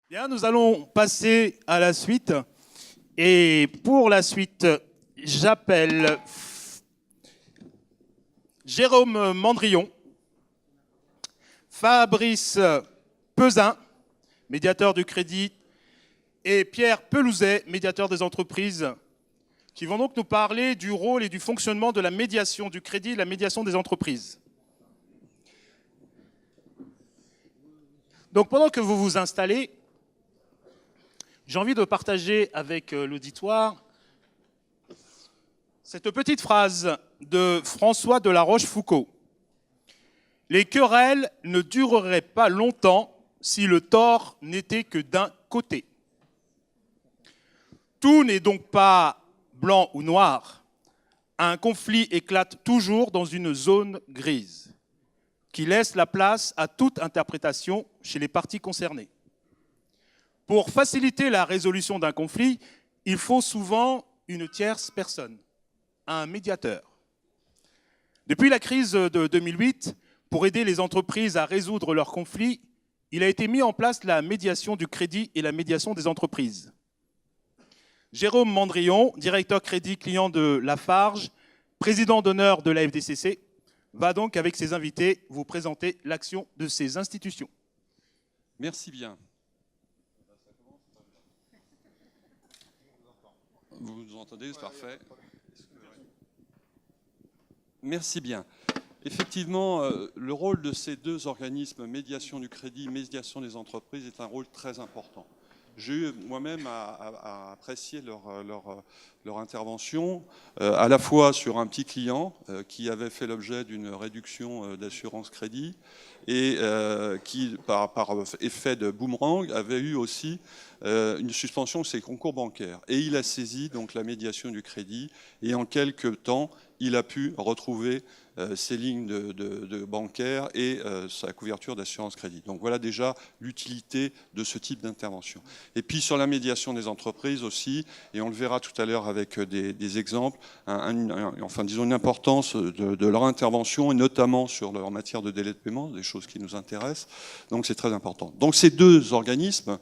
Bien, nous allons passer à la suite. Et pour la suite, j'appelle Jérôme Mandrillon, Fabrice Pesin, médiateur du crédit, et Pierre Pelouzet, médiateur des entreprises, qui vont donc nous parler du rôle et du fonctionnement de la médiation du crédit et la médiation des entreprises. Donc pendant que vous vous installez, j'ai envie de partager avec l'auditoire cette petite phrase de François de La Rochefoucauld. Les querelles ne dureraient pas longtemps si le tort n'était que d'un côté. Tout n'est donc pas blanc ou noir. Un conflit éclate toujours dans une zone grise qui laisse la place à toute interprétation chez les parties concernées. Pour faciliter la résolution d'un conflit, il faut souvent une tierce personne, un médiateur. Depuis la crise de 2008, pour aider les entreprises à résoudre leurs conflits, il a été mis en place la médiation du crédit et la médiation des entreprises. Jérôme Mandrillon, directeur crédit client de Lafarge, président d'honneur de la FDCC, va donc avec ses invités vous présenter l'action de ces institutions. Merci bien. Vous nous entendez, c'est parfait. Merci bien. Effectivement, le rôle de ces deux organismes, médiation du crédit, médiation des entreprises, est un rôle très important. J'ai eu moi-même à apprécier leur intervention, à la fois sur un petit client qui avait fait l'objet d'une réduction d'assurance crédit et qui, par effet de boomerang, avait eu aussi une suspension de ses concours bancaires. Et il a saisi donc la médiation du crédit et en quelques temps, il a pu retrouver ses lignes de bancaire et sa couverture d'assurance crédit. Donc voilà déjà l'utilité de ce type d'intervention. Et puis sur la médiation des entreprises aussi, et on le verra tout à l'heure avec des exemples, enfin disons une importance de leur intervention et notamment sur leur matière de délai de paiement, des choses qui nous intéressent. Donc c'est très important. Donc ces deux organismes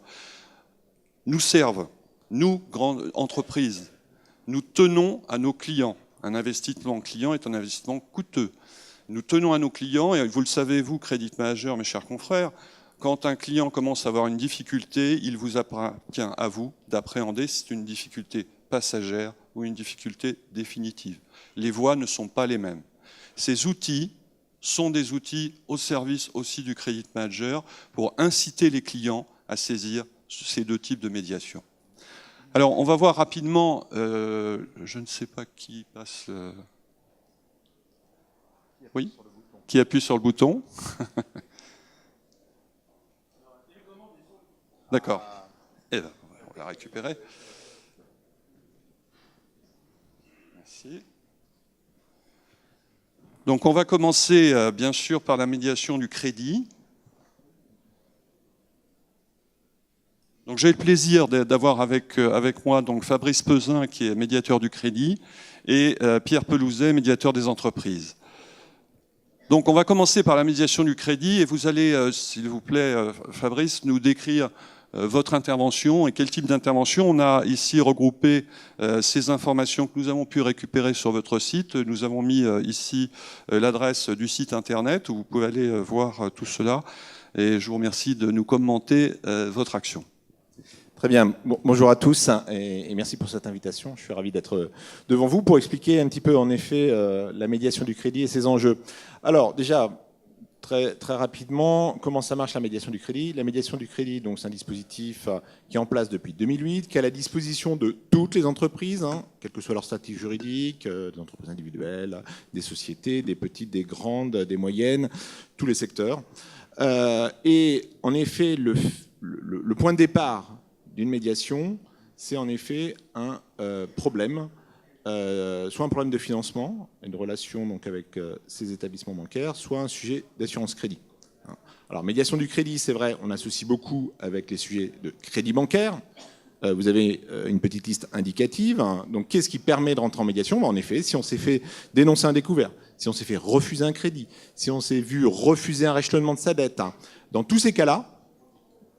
nous servent, nous, grandes entreprises, nous tenons à nos clients. Un investissement client est un investissement coûteux. Nous tenons à nos clients, et vous le savez, vous, Credit Manager, mes chers confrères, quand un client commence à avoir une difficulté, il vous appartient à vous d'appréhender si c'est une difficulté passagère ou une difficulté définitive. Les voies ne sont pas les mêmes. Ces outils sont des outils au service aussi du Credit Manager pour inciter les clients à saisir ces deux types de médiation. Alors, on va voir rapidement, je ne sais pas qui passe... Oui, qui appuie sur le bouton. D'accord. Eh bien, on va la récupérer. Merci. Donc, on va commencer, bien sûr, par la médiation du crédit. Donc j'ai le plaisir d'avoir avec moi donc Fabrice Pesin, qui est médiateur du crédit, et Pierre Pelouzet, médiateur des entreprises. Donc on va commencer par la médiation du crédit, et vous allez, s'il vous plaît, Fabrice, nous décrire votre intervention et quel type d'intervention. On a ici regroupé ces informations que nous avons pu récupérer sur votre site. Nous avons mis ici l'adresse du site internet où vous pouvez aller voir tout cela. Et je vous remercie de nous commenter votre action. Très bien. Bonjour à tous et merci pour cette invitation. Je suis ravi d'être devant vous pour expliquer un petit peu en effet la médiation du crédit et ses enjeux. Alors déjà, très rapidement, comment ça marche la médiation du crédit? La médiation du crédit, donc c'est un dispositif qui est en place depuis 2008, qui est à la disposition de toutes les entreprises, quel que soit leur statut juridique, des entreprises individuelles, des sociétés, des petites, des grandes, des moyennes, tous les secteurs. Et en effet, le point de départ d'une médiation, c'est en effet un problème, soit un problème de financement, une relation donc avec ces établissements bancaires, soit un sujet d'assurance crédit. Alors, médiation du crédit, c'est vrai, on associe beaucoup avec les sujets de crédit bancaire. Vous avez une petite liste indicative. Donc, qu'est-ce qui permet de rentrer en médiation? En effet, si on s'est fait dénoncer un découvert, si on s'est fait refuser un crédit, si on s'est vu refuser un réchelonnement de sa dette, dans tous ces cas-là,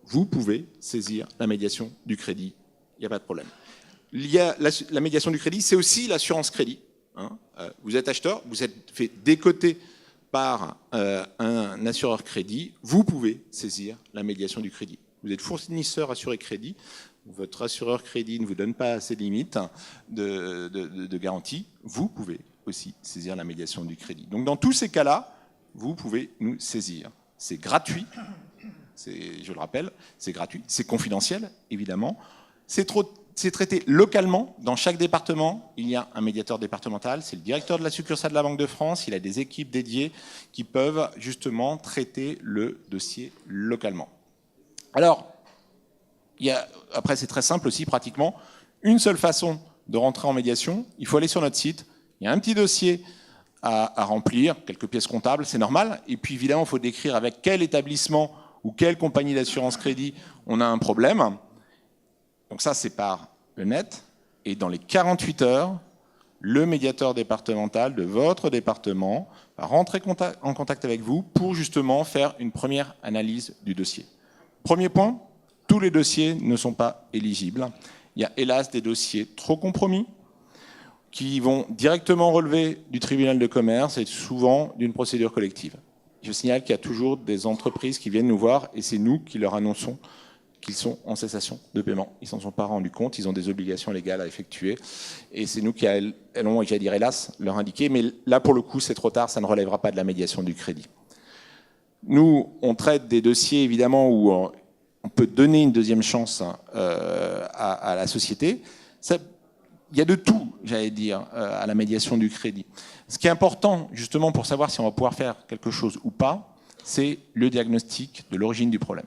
vous pouvez saisir la médiation du crédit. Il n'y a pas de problème. Il y a la médiation du crédit, c'est aussi l'assurance crédit. Hein. Vous êtes acheteur, vous êtes fait décoter par un assureur crédit, vous pouvez saisir la médiation du crédit. Vous êtes fournisseur assuré crédit, votre assureur crédit ne vous donne pas assez de limites de garantie, vous pouvez aussi saisir la médiation du crédit. Donc dans tous ces cas-là, vous pouvez nous saisir. C'est gratuit, je le rappelle, c'est gratuit, c'est confidentiel, évidemment. C'est traité localement. Dans chaque département, il y a un médiateur départemental. C'est le directeur de la succursale de la Banque de France. Il a des équipes dédiées qui peuvent justement traiter le dossier localement. Alors, après, c'est très simple aussi, pratiquement. Une seule façon de rentrer en médiation, il faut aller sur notre site. Il y a un petit dossier à remplir, quelques pièces comptables, c'est normal. Et puis, évidemment, il faut décrire avec quel établissement ou quelle compagnie d'assurance crédit on a un problème. Donc ça, c'est par le net. Et dans les 48 heures, le médiateur départemental de votre département va rentrer en contact avec vous pour justement faire une première analyse du dossier. Premier point, tous les dossiers ne sont pas éligibles. Il y a hélas des dossiers trop compromis qui vont directement relever du tribunal de commerce et souvent d'une procédure collective. Je signale qu'il y a toujours des entreprises qui viennent nous voir et c'est nous qui leur annonçons qu'ils sont en cessation de paiement. Ils ne s'en sont pas rendus compte, ils ont des obligations légales à effectuer. Et c'est nous qui allons, j'allais dire hélas, leur indiquer. Mais là, pour le coup, c'est trop tard, ça ne relèvera pas de la médiation du crédit. Nous, on traite des dossiers, évidemment, où on peut donner une deuxième chance à la société. Il y a de tout, j'allais dire, à la médiation du crédit. Ce qui est important, justement, pour savoir si on va pouvoir faire quelque chose ou pas, c'est le diagnostic de l'origine du problème.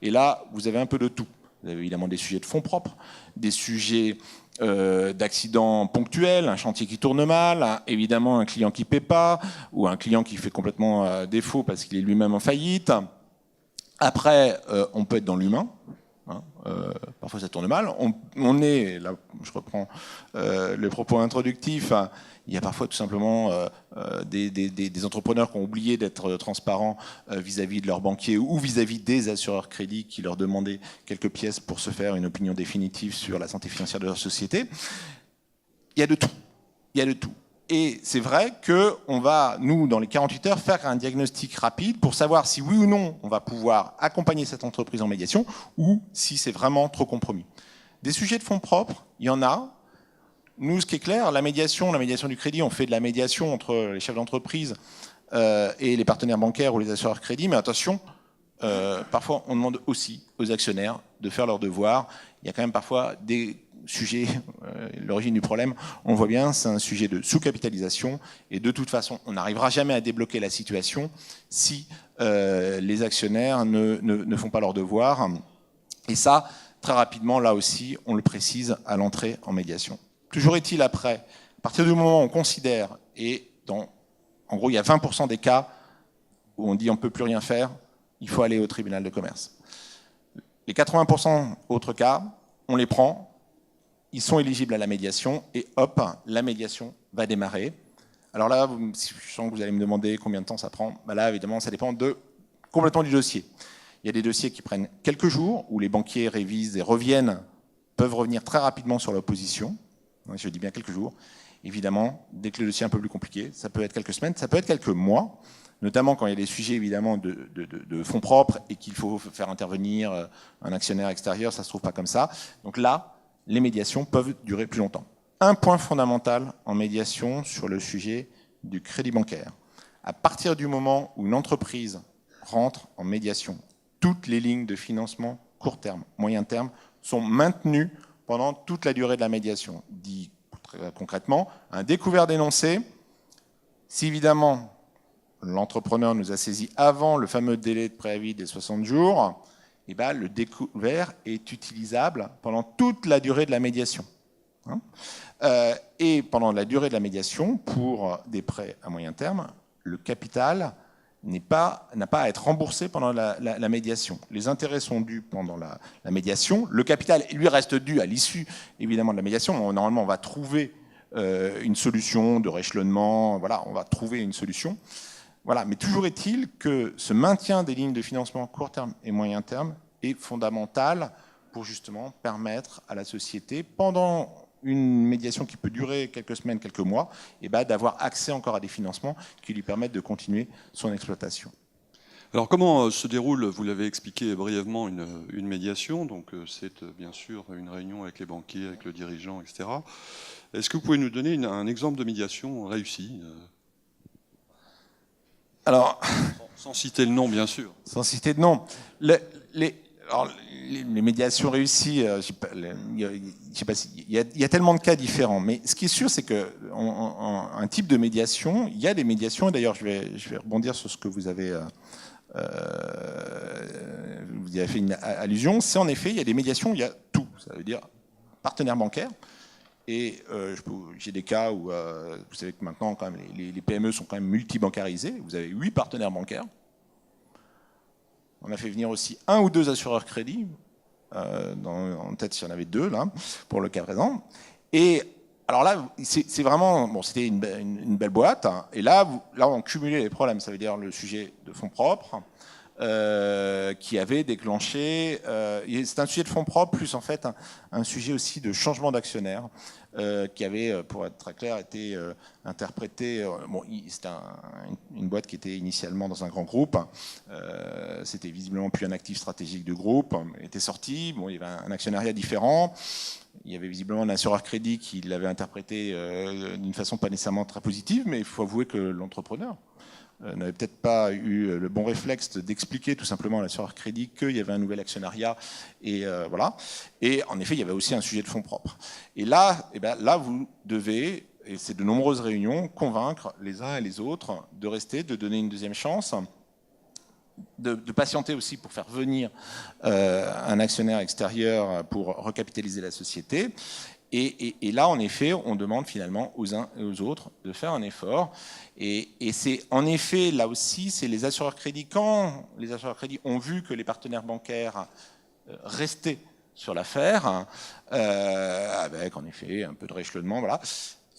Et là, vous avez un peu de tout. Vous avez évidemment des sujets de fonds propres, des sujets d'accidents ponctuels, un chantier qui tourne mal, évidemment un client qui ne paie pas, ou un client qui fait complètement défaut parce qu'il est lui-même en faillite. Après, on peut être dans l'humain. Hein, parfois ça tourne mal. On est, là je reprends le propos introductif, il y a parfois tout simplement des entrepreneurs qui ont oublié d'être transparents vis-à-vis de leurs banquiers ou vis-à-vis des assureurs crédits qui leur demandaient quelques pièces pour se faire une opinion définitive sur la santé financière de leur société. Il y a de tout. Il y a de tout. Et c'est vrai qu'on va, nous, dans les 48 heures, faire un diagnostic rapide pour savoir si oui ou non on va pouvoir accompagner cette entreprise en médiation ou si c'est vraiment trop compromis. Des sujets de fonds propres, il y en a. Nous, ce qui est clair, la médiation du crédit, on fait de la médiation entre les chefs d'entreprise et les partenaires bancaires ou les assureurs crédit, mais attention, parfois on demande aussi aux actionnaires de faire leur devoir. Il y a quand même parfois des sujets, l'origine du problème, on voit bien, c'est un sujet de sous-capitalisation et de toute façon, on n'arrivera jamais à débloquer la situation si les actionnaires ne font pas leur devoir. Et ça, très rapidement, là aussi, on le précise à l'entrée en médiation. Toujours est-il après, à partir du moment où on considère, et en gros, il y a 20% des cas où on dit on ne peut plus rien faire, il faut aller au tribunal de commerce. Les 80% autres cas, on les prend, ils sont éligibles à la médiation, et hop, la médiation va démarrer. Alors là, je sens que vous allez me demander combien de temps ça prend. Ben là, évidemment, ça dépend complètement du dossier. Il y a des dossiers qui prennent quelques jours, où les banquiers révisent et peuvent revenir très rapidement sur leur position. Je dis bien quelques jours. Évidemment, dès que le dossier est un peu plus compliqué, ça peut être quelques semaines, ça peut être quelques mois, notamment quand il y a des sujets évidemment de fonds propres et qu'il faut faire intervenir un actionnaire extérieur, ça ne se trouve pas comme ça. Donc là, les médiations peuvent durer plus longtemps. Un point fondamental en médiation sur le sujet du crédit bancaire. À partir du moment où une entreprise rentre en médiation, toutes les lignes de financement court terme, moyen terme sont maintenues pendant toute la durée de la médiation. Dit très concrètement, un découvert d'énoncé, si évidemment l'entrepreneur nous a saisi avant le fameux délai de préavis des 60 jours, eh bien, le découvert est utilisable pendant toute la durée de la médiation. Et pendant la durée de la médiation, pour des prêts à moyen terme, le capital n'a pas à être remboursé pendant la médiation. Les intérêts sont dus pendant la médiation. Le capital, lui, reste dû à l'issue, évidemment, de la médiation. Normalement, on va trouver une solution de rééchelonnement. Voilà, on va trouver une solution. Voilà. Mais toujours est-il que ce maintien des lignes de financement court terme et moyen terme est fondamentale pour justement permettre à la société, pendant une médiation qui peut durer quelques semaines, quelques mois, et d'avoir accès encore à des financements qui lui permettent de continuer son exploitation. Alors comment se déroule, vous l'avez expliqué brièvement, une médiation? Donc c'est bien sûr une réunion avec les banquiers, avec le dirigeant, etc. Est-ce que vous pouvez nous donner un exemple de médiation réussie? Alors, sans citer le nom, bien sûr. Sans citer de nom. Les médiations réussies, je sais pas il y a tellement de cas différents. Mais ce qui est sûr, c'est qu'un type de médiation, il y a des médiations, et d'ailleurs je vais rebondir sur ce que vous avez fait une allusion, c'est en effet, il y a des médiations, il y a tout. Ça veut dire partenaire bancaire. Et j'ai des cas où vous savez que maintenant, quand même, les PME sont quand même multibancarisées. Vous avez 8 partenaires bancaires. On a fait venir aussi 1 ou 2 assureurs crédit. En tête, il y en avait 2 là, pour le cas présent. Et alors là, c'est vraiment, bon, c'était une belle boîte. Hein, et là, on cumulait les problèmes. Ça veut dire le sujet de fonds propres qui avait déclenché. C'est un sujet de fonds propres plus en fait un sujet aussi de changement d'actionnaire. Qui avait, pour être très clair, été interprété. Bon, c'était une boîte qui était initialement dans un grand groupe. C'était visiblement plus un actif stratégique du groupe. Il était sorti. Bon, il y avait un actionnariat différent. Il y avait visiblement un assureur crédit qui l'avait interprété d'une façon pas nécessairement très positive, mais il faut avouer que l'entrepreneur n'avait peut-être pas eu le bon réflexe d'expliquer tout simplement à l'assureur crédit qu'il y avait un nouvel actionnariat. Et voilà. Et en effet, il y avait aussi un sujet de fonds propres. Et là, là vous devez, et c'est de nombreuses réunions, convaincre les uns et les autres de rester, de donner une deuxième chance, de patienter aussi pour faire venir un actionnaire extérieur pour recapitaliser la société. Et là, en effet, on demande finalement aux uns et aux autres de faire un effort. Et c'est en effet, là aussi, c'est les assureurs crédit. Quand les assureurs crédit ont vu que les partenaires bancaires restaient sur l'affaire, avec en effet un peu de rééchelonnement, voilà,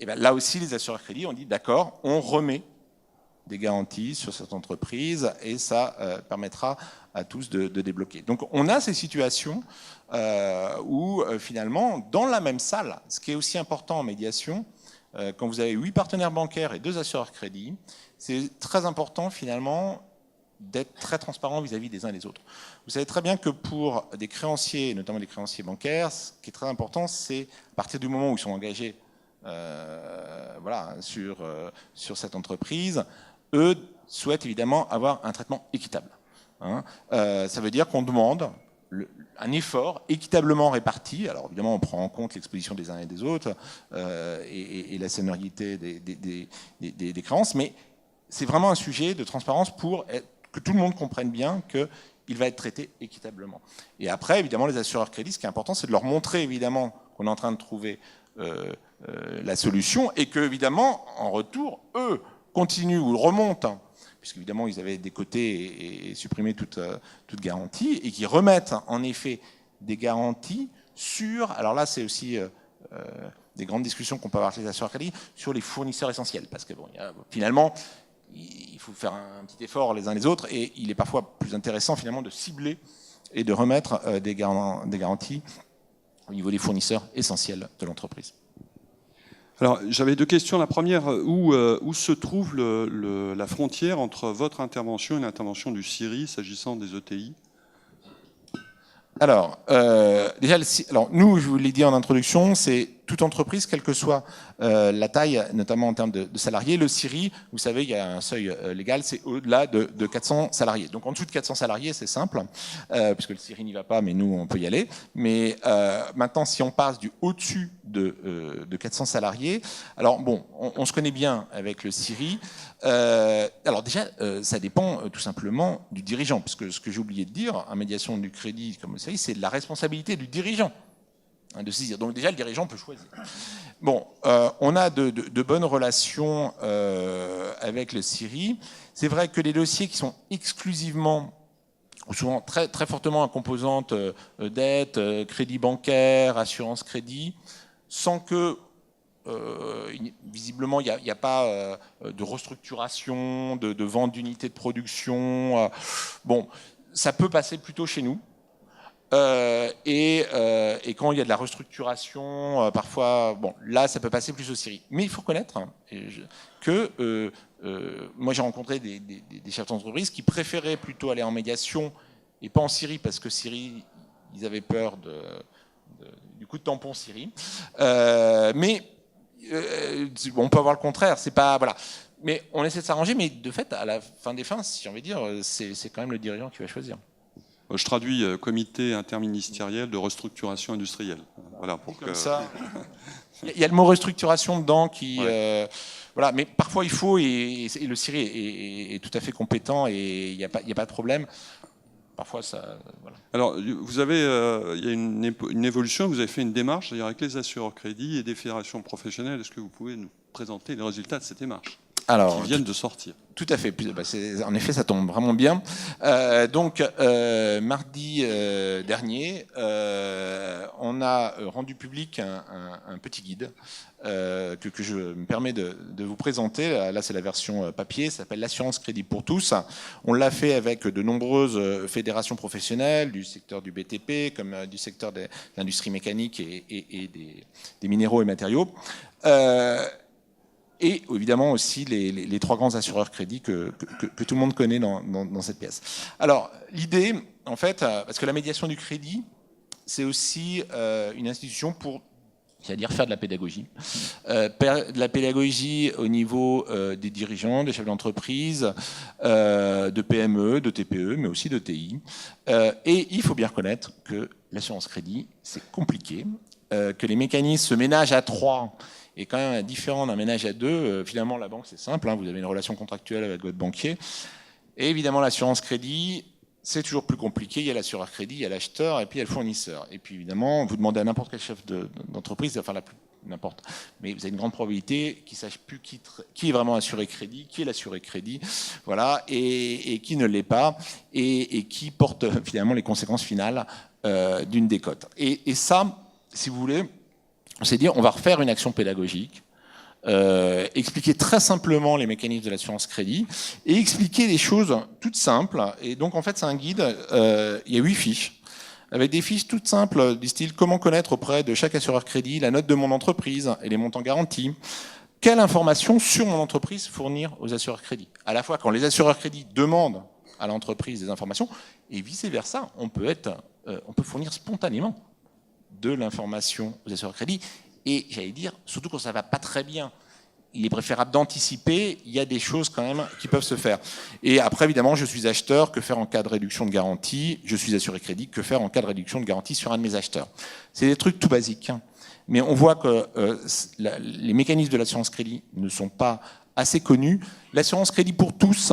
et bien là aussi, les assureurs crédit ont dit d'accord, on remet des garanties sur cette entreprise et ça permettra à tous de débloquer. Donc on a ces situations où finalement, dans la même salle, ce qui est aussi important en médiation, quand vous avez 8 partenaires bancaires et 2 assureurs crédit, c'est très important finalement d'être très transparent vis-à-vis des uns et des autres. Vous savez très bien que pour des créanciers, notamment des créanciers bancaires, ce qui est très important, c'est à partir du moment où ils sont engagés voilà, sur cette entreprise, eux souhaitent évidemment avoir un traitement équitable. Hein. Ça veut dire qu'on demande un effort équitablement réparti. Alors évidemment, on prend en compte l'exposition des uns et des autres et la seniorité des créances, mais c'est vraiment un sujet de transparence pour que tout le monde comprenne bien qu'il va être traité équitablement. Et après, évidemment, les assureurs crédit, ce qui est important, c'est de leur montrer évidemment qu'on est en train de trouver la solution et que, évidemment, en retour, eux continuent ou remontent, puisqu'évidemment ils avaient décoté et supprimé toute garantie, et qui remettent en effet des garanties sur, alors là c'est aussi des grandes discussions qu'on peut avoir avec les assureurs crédit, sur les fournisseurs essentiels, parce que bon, finalement il faut faire un petit effort les uns les autres, et il est parfois plus intéressant finalement de cibler et de remettre des garanties au niveau des fournisseurs essentiels de l'entreprise. Alors, j'avais 2 questions. La première, où se trouve la frontière entre votre intervention et l'intervention du CIRI s'agissant des ETI? Alors, déjà, nous, je vous l'ai dit en introduction, c'est toute entreprise, quelle que soit la taille, notamment en termes de salariés. Le CIRI, vous savez, il y a un seuil légal, c'est au-delà de 400 salariés. Donc en dessous de 400 salariés, c'est simple, puisque le CIRI n'y va pas, mais nous, on peut y aller. Mais maintenant, si on passe du au-dessus de 400 salariés, alors bon, on se connaît bien avec le CIRI. Alors déjà, ça dépend tout simplement du dirigeant, parce que ce que j'ai oublié de dire, en médiation du crédit comme le CIRI, c'est de la responsabilité du dirigeant de saisir. Donc déjà, le dirigeant peut choisir. Bon, on a de bonnes relations avec le CIRI. C'est vrai que les dossiers qui sont exclusivement, ou souvent très, très fortement à composante dette, crédit bancaire, assurance crédit, sans que visiblement, il n'y a pas de restructuration, de vente d'unités de production. Bon, ça peut passer plutôt chez nous. Et quand il y a de la restructuration, parfois, bon, là, ça peut passer plus au Syrie. Mais il faut reconnaître que moi, j'ai rencontré des chefs d'entreprise qui préféraient plutôt aller en médiation et pas en Syrie, parce que Syrie, ils avaient peur du coup de tampon Syrie. Mais on peut avoir le contraire. C'est pas voilà. Mais on essaie de s'arranger. Mais de fait, à la fin des fins, si j'ai envie de dire, c'est quand même le dirigeant qui va choisir. Je traduis comité interministériel de restructuration industrielle. Voilà, pour comme ça. Il y a le mot restructuration dedans qui. Ouais. Voilà, mais parfois il faut, et le Syrie est tout à fait compétent et il n'y a pas de problème. Parfois ça. Voilà. Alors, vous avez, il y a une évolution, vous avez fait une démarche, c'est-à-dire avec les assureurs crédits et des fédérations professionnelles. Est-ce que vous pouvez nous présenter les résultats de cette démarche qui viennent de sortir? Tout à fait. En effet, ça tombe vraiment bien. Donc, mardi dernier, on a rendu public un petit guide que je me permets de vous présenter. Là, c'est la version papier. Ça s'appelle l'assurance crédit pour tous. On l'a fait avec de nombreuses fédérations professionnelles du secteur du BTP, comme du secteur de l'industrie mécanique et des minéraux et matériaux. Et évidemment aussi les trois grands assureurs crédits que tout le monde connaît dans cette pièce. Alors, l'idée, en fait, parce que la médiation du crédit, c'est aussi une institution pour, c'est-à-dire faire de la pédagogie. De la pédagogie au niveau des dirigeants, des chefs d'entreprise, de PME, de TPE, mais aussi de TI. Et il faut bien reconnaître que l'assurance crédit, c'est compliqué, que les mécanismes se ménagent à 3 est quand même différent d'un ménage à 2. Finalement, la banque, c'est simple, vous avez une relation contractuelle avec votre banquier. Et évidemment, l'assurance crédit, c'est toujours plus compliqué. Il y a l'assureur crédit, il y a l'acheteur, et puis il y a le fournisseur. Et puis évidemment, vous demandez à n'importe quel chef d'entreprise, enfin n'importe, mais vous avez une grande probabilité qu'il ne sache plus qui est vraiment assuré crédit, qui est l'assuré crédit, voilà, et qui ne l'est pas, et qui porte finalement les conséquences finales d'une décote. Et ça, si vous voulez, on s'est dit, on va refaire une action pédagogique, expliquer très simplement les mécanismes de l'assurance crédit et expliquer des choses toutes simples. Et donc, en fait, c'est un guide, il y a 8 fiches, avec des fiches toutes simples du style comment connaître auprès de chaque assureur crédit la note de mon entreprise et les montants garantis. Quelle information sur mon entreprise fournir aux assureurs crédit? À la fois quand les assureurs crédit demandent à l'entreprise des informations et vice-versa, on peut fournir spontanément de l'information aux assureurs crédit. Et j'allais dire, surtout quand ça ne va pas très bien, il est préférable d'anticiper, il y a des choses quand même qui peuvent se faire. Et après, évidemment, je suis acheteur, que faire en cas de réduction de garantie? Je suis assuré crédit, que faire en cas de réduction de garantie sur un de mes acheteurs? C'est des trucs tout basiques. Mais on voit que les mécanismes de l'assurance crédit ne sont pas assez connus. L'assurance crédit pour tous,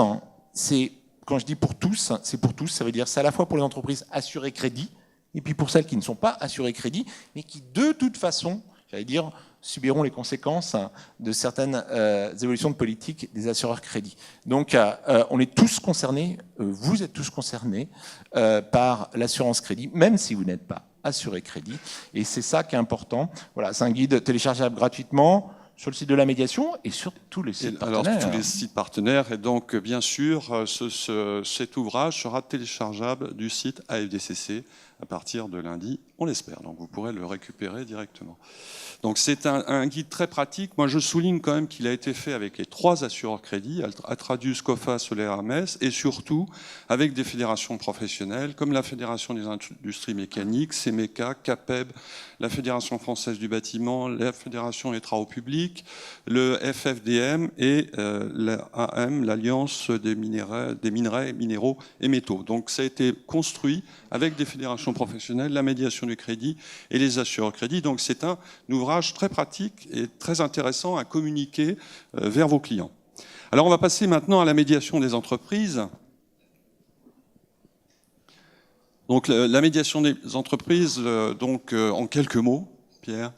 c'est, quand je dis pour tous, c'est pour tous, ça veut dire c'est à la fois pour les entreprises assurées crédit, et puis pour celles qui ne sont pas assurées crédit, mais qui de toute façon, j'allais dire, subiront les conséquences de certaines évolutions de politique des assureurs crédit. Donc on est tous concernés, vous êtes tous concernés par l'assurance crédit, même si vous n'êtes pas assuré crédit. Et c'est ça qui est important. Voilà, c'est un guide téléchargeable gratuitement sur le site de la médiation et sur tous les sites partenaires. Alors, tous les sites partenaires. Et donc, bien sûr, cet ouvrage sera téléchargeable du site AFDCC à partir de lundi, on l'espère. Donc, vous pourrez le récupérer directement. Donc, c'est un guide très pratique. Moi, je souligne quand même qu'il a été fait avec les 3 assureurs crédits, Atradius, Coface, Solaire, Hermès, et surtout avec des fédérations professionnelles comme la Fédération des industries mécaniques, CEMECA, CAPEB, la Fédération française du bâtiment, la Fédération des travaux publics, le FFDM et l'AM, l'Alliance des minerais, minéraux et métaux. Donc, ça a été construit avec des fédérations professionnelles, la médiation du crédit et les assureurs crédits. Donc, c'est un ouvrage très pratique et très intéressant à communiquer vers vos clients. Alors, on va passer maintenant à la médiation des entreprises. Donc, la médiation des entreprises, en quelques mots, Pierre.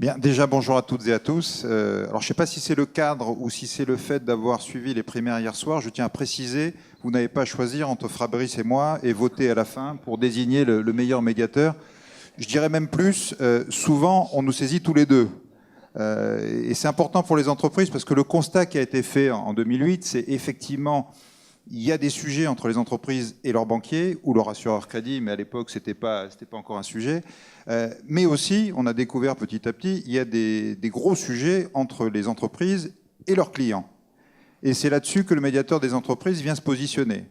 Bien, déjà, bonjour à toutes et à tous. Alors, je ne sais pas si c'est le cadre ou si c'est le fait d'avoir suivi les primaires hier soir. Je tiens à préciser, vous n'avez pas à choisir entre Fabrice et moi et voter à la fin pour désigner le meilleur médiateur. Je dirais même plus, souvent, on nous saisit tous les deux. Et c'est important pour les entreprises parce que le constat qui a été fait en 2008, c'est effectivement Il y a des sujets entre les entreprises et leurs banquiers, ou leur assureur crédit, mais à l'époque, ce n'était pas encore un sujet. Mais aussi, on a découvert petit à petit, il y a des gros sujets entre les entreprises et leurs clients. Et c'est là-dessus que le médiateur des entreprises vient se positionner.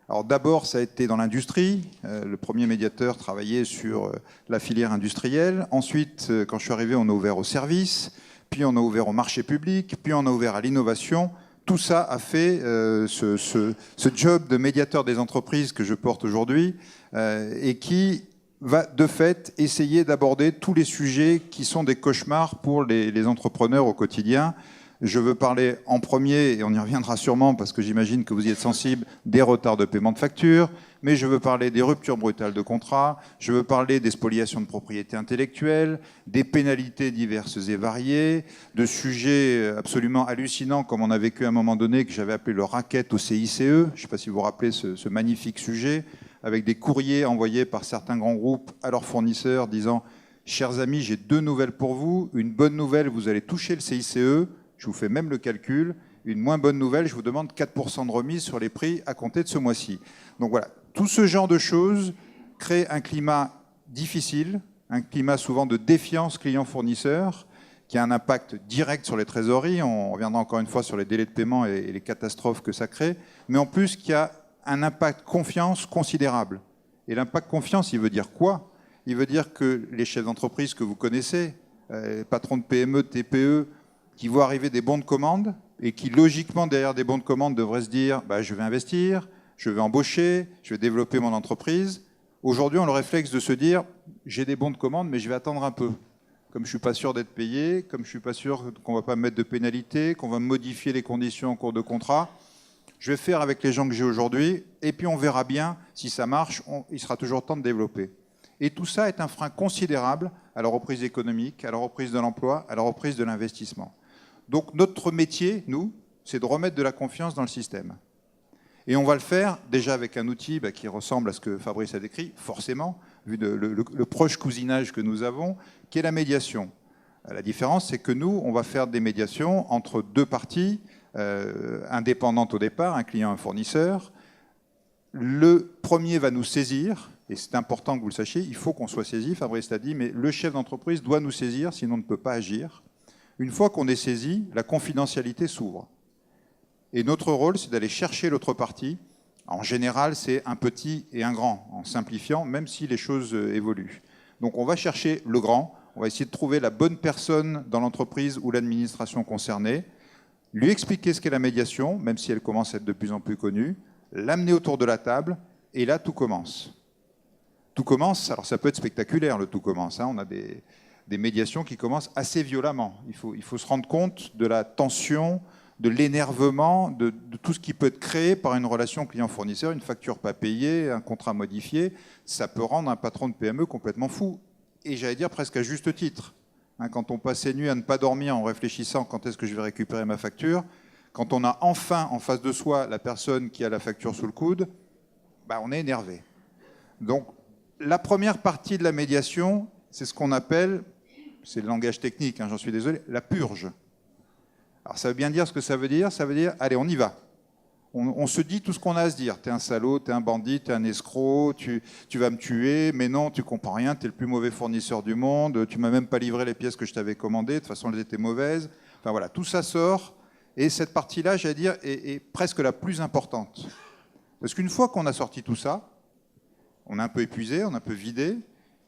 Alors d'abord, ça a été dans l'industrie. Le premier médiateur travaillait sur la filière industrielle. Ensuite, quand je suis arrivé, on a ouvert au service. Puis on a ouvert au marché public. Puis on a ouvert à l'innovation. Tout ça a fait ce job de médiateur des entreprises que je porte aujourd'hui et qui va de fait essayer d'aborder tous les sujets qui sont des cauchemars pour les entrepreneurs au quotidien. Je veux parler en premier, et on y reviendra sûrement parce que j'imagine que vous y êtes sensible, des retards de paiement de factures, mais je veux parler des ruptures brutales de contrats, je veux parler des spoliations de propriété intellectuelle, des pénalités diverses et variées, de sujets absolument hallucinants comme on a vécu à un moment donné que j'avais appelé le racket au CICE. Je ne sais pas si vous vous rappelez ce magnifique sujet, avec des courriers envoyés par certains grands groupes à leurs fournisseurs disant « Chers amis, j'ai 2 nouvelles pour vous. Une bonne nouvelle, vous allez toucher le CICE. Je vous fais même le calcul. Une moins bonne nouvelle, je vous demande 4% de remise sur les prix à compter de ce mois-ci. » Donc voilà, tout ce genre de choses crée un climat difficile, un climat souvent de défiance client-fournisseur, qui a un impact direct sur les trésoreries. On reviendra encore une fois sur les délais de paiement et les catastrophes que ça crée, mais en plus qui a un impact confiance considérable. Et l'impact confiance, il veut dire quoi? Il veut dire que les chefs d'entreprise que vous connaissez, patrons de PME, de TPE, qui voient arriver des bons de commande et qui, logiquement, derrière des bons de commande, devraient se dire bah, « je vais investir, je vais embaucher, je vais développer mon entreprise ». Aujourd'hui, on a le réflexe de se dire « j'ai des bons de commande, mais je vais attendre un peu ». Comme je ne suis pas sûr d'être payé, comme je ne suis pas sûr qu'on ne va pas me mettre de pénalité, qu'on va modifier les conditions en cours de contrat, je vais faire avec les gens que j'ai aujourd'hui et puis on verra bien si ça marche, il sera toujours temps de développer. Et tout ça est un frein considérable à la reprise économique, à la reprise de l'emploi, à la reprise de l'investissement. Donc notre métier, nous, c'est de remettre de la confiance dans le système. Et on va le faire déjà avec un outil qui ressemble à ce que Fabrice a décrit, forcément, vu le proche cousinage que nous avons, qui est la médiation. La différence, c'est que nous, on va faire des médiations entre 2 parties, indépendantes au départ, un client et un fournisseur. Le premier va nous saisir, et c'est important que vous le sachiez, il faut qu'on soit saisi, Fabrice l'a dit, mais le chef d'entreprise doit nous saisir, sinon on ne peut pas agir. Une fois qu'on est saisi, la confidentialité s'ouvre. Et notre rôle, c'est d'aller chercher l'autre partie. En général, c'est un petit et un grand, en simplifiant, même si les choses évoluent. Donc on va chercher le grand, on va essayer de trouver la bonne personne dans l'entreprise ou l'administration concernée, lui expliquer ce qu'est la médiation, même si elle commence à être de plus en plus connue, l'amener autour de la table, et là, tout commence. Tout commence, alors ça peut être spectaculaire, le tout commence. On a des médiations qui commencent assez violemment. Il faut se rendre compte de la tension, de l'énervement, de tout ce qui peut être créé par une relation client-fournisseur, une facture pas payée, un contrat modifié. Ça peut rendre un patron de PME complètement fou. Et j'allais dire presque à juste titre. Quand on passe ses nuits à ne pas dormir en réfléchissant quand est-ce que je vais récupérer ma facture, quand on a enfin en face de soi la personne qui a la facture sous le coude, on est énervé. Donc la première partie de la médiation, c'est ce qu'on appelle, c'est le langage technique, j'en suis désolé, la purge. Alors ça veut bien dire ce que ça veut dire, allez, on y va. On se dit tout ce qu'on a à se dire. T'es un salaud, t'es un bandit, t'es un escroc, tu vas me tuer, mais non, tu comprends rien, t'es le plus mauvais fournisseur du monde, tu m'as même pas livré les pièces que je t'avais commandées, de toute façon elles étaient mauvaises. Enfin voilà, tout ça sort, et cette partie-là, j'allais dire, est presque la plus importante. Parce qu'une fois qu'on a sorti tout ça, on est un peu épuisé, on est un peu vidé,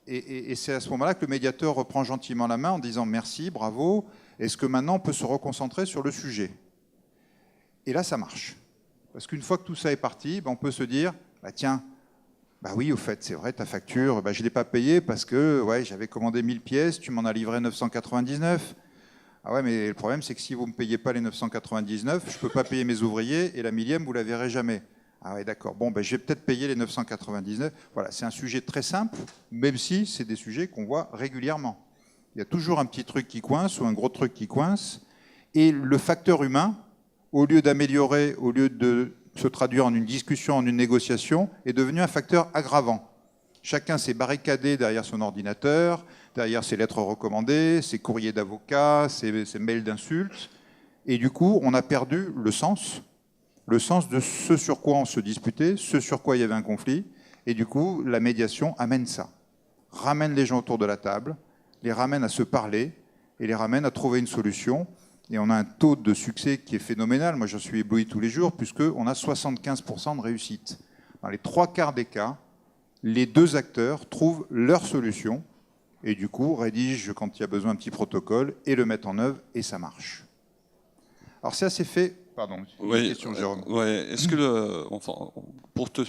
et c'est à ce moment-là que le médiateur reprend gentiment la main en disant merci, bravo, est-ce que maintenant on peut se reconcentrer sur le sujet? Et là, ça marche. Parce qu'une fois que tout ça est parti, on peut se dire, tiens, oui, au fait, c'est vrai, ta facture, je ne l'ai pas payée parce que j'avais commandé 1000 pièces, tu m'en as livré 999. Ah ouais, mais le problème, c'est que si vous ne me payez pas les 999, je ne peux pas payer mes ouvriers, et la 1000e, vous ne la verrez jamais. Ah ouais, d'accord. Bon, je vais peut-être payer les 999. Voilà, c'est un sujet très simple, même si c'est des sujets qu'on voit régulièrement. Il y a toujours un petit truc qui coince ou un gros truc qui coince. Et le facteur humain, au lieu d'améliorer, au lieu de se traduire en une discussion, en une négociation, est devenu un facteur aggravant. Chacun s'est barricadé derrière son ordinateur, derrière ses lettres recommandées, ses courriers d'avocats, ses mails d'insultes. Et du coup, on a perdu le sens le sens de ce sur quoi on se disputait, ce sur quoi il y avait un conflit. Et du coup, la médiation amène ça. Ramène les gens autour de la table, les ramène à se parler et les ramène à trouver une solution. Et on a un taux de succès qui est phénoménal. Moi, je suis ébloui tous les jours, puisqu'on a 75% de réussite. Dans les 3/4 des cas, les deux acteurs trouvent leur solution et du coup rédigent, quand il y a besoin, un petit protocole et le mettent en œuvre et ça marche. Alors ça, c'est fait... Pardon, une question, Jérôme. Ouais. Est-ce que,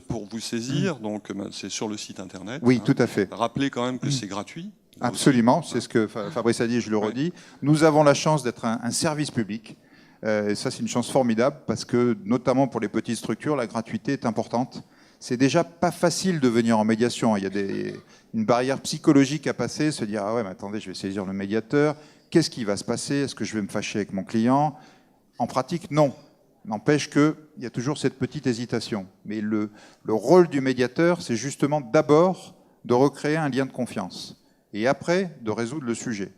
pour vous saisir, donc c'est sur le site internet. Oui, tout à fait. Rappelez quand même que c'est gratuit. Absolument, c'est ce que Fabrice a dit, je le redis. Nous avons la chance d'être un service public. Et ça, c'est une chance formidable parce que, notamment pour les petites structures, la gratuité est importante. C'est déjà pas facile de venir en médiation. Il y a une barrière psychologique à passer, se dire « Ah ouais, mais attendez, je vais saisir le médiateur. Qu'est-ce qui va se passer? Est-ce que je vais me fâcher avec mon client ?» En pratique, non. N'empêche qu'il y a toujours cette petite hésitation. Mais le rôle du médiateur, c'est justement d'abord de recréer un lien de confiance et après de résoudre le sujet.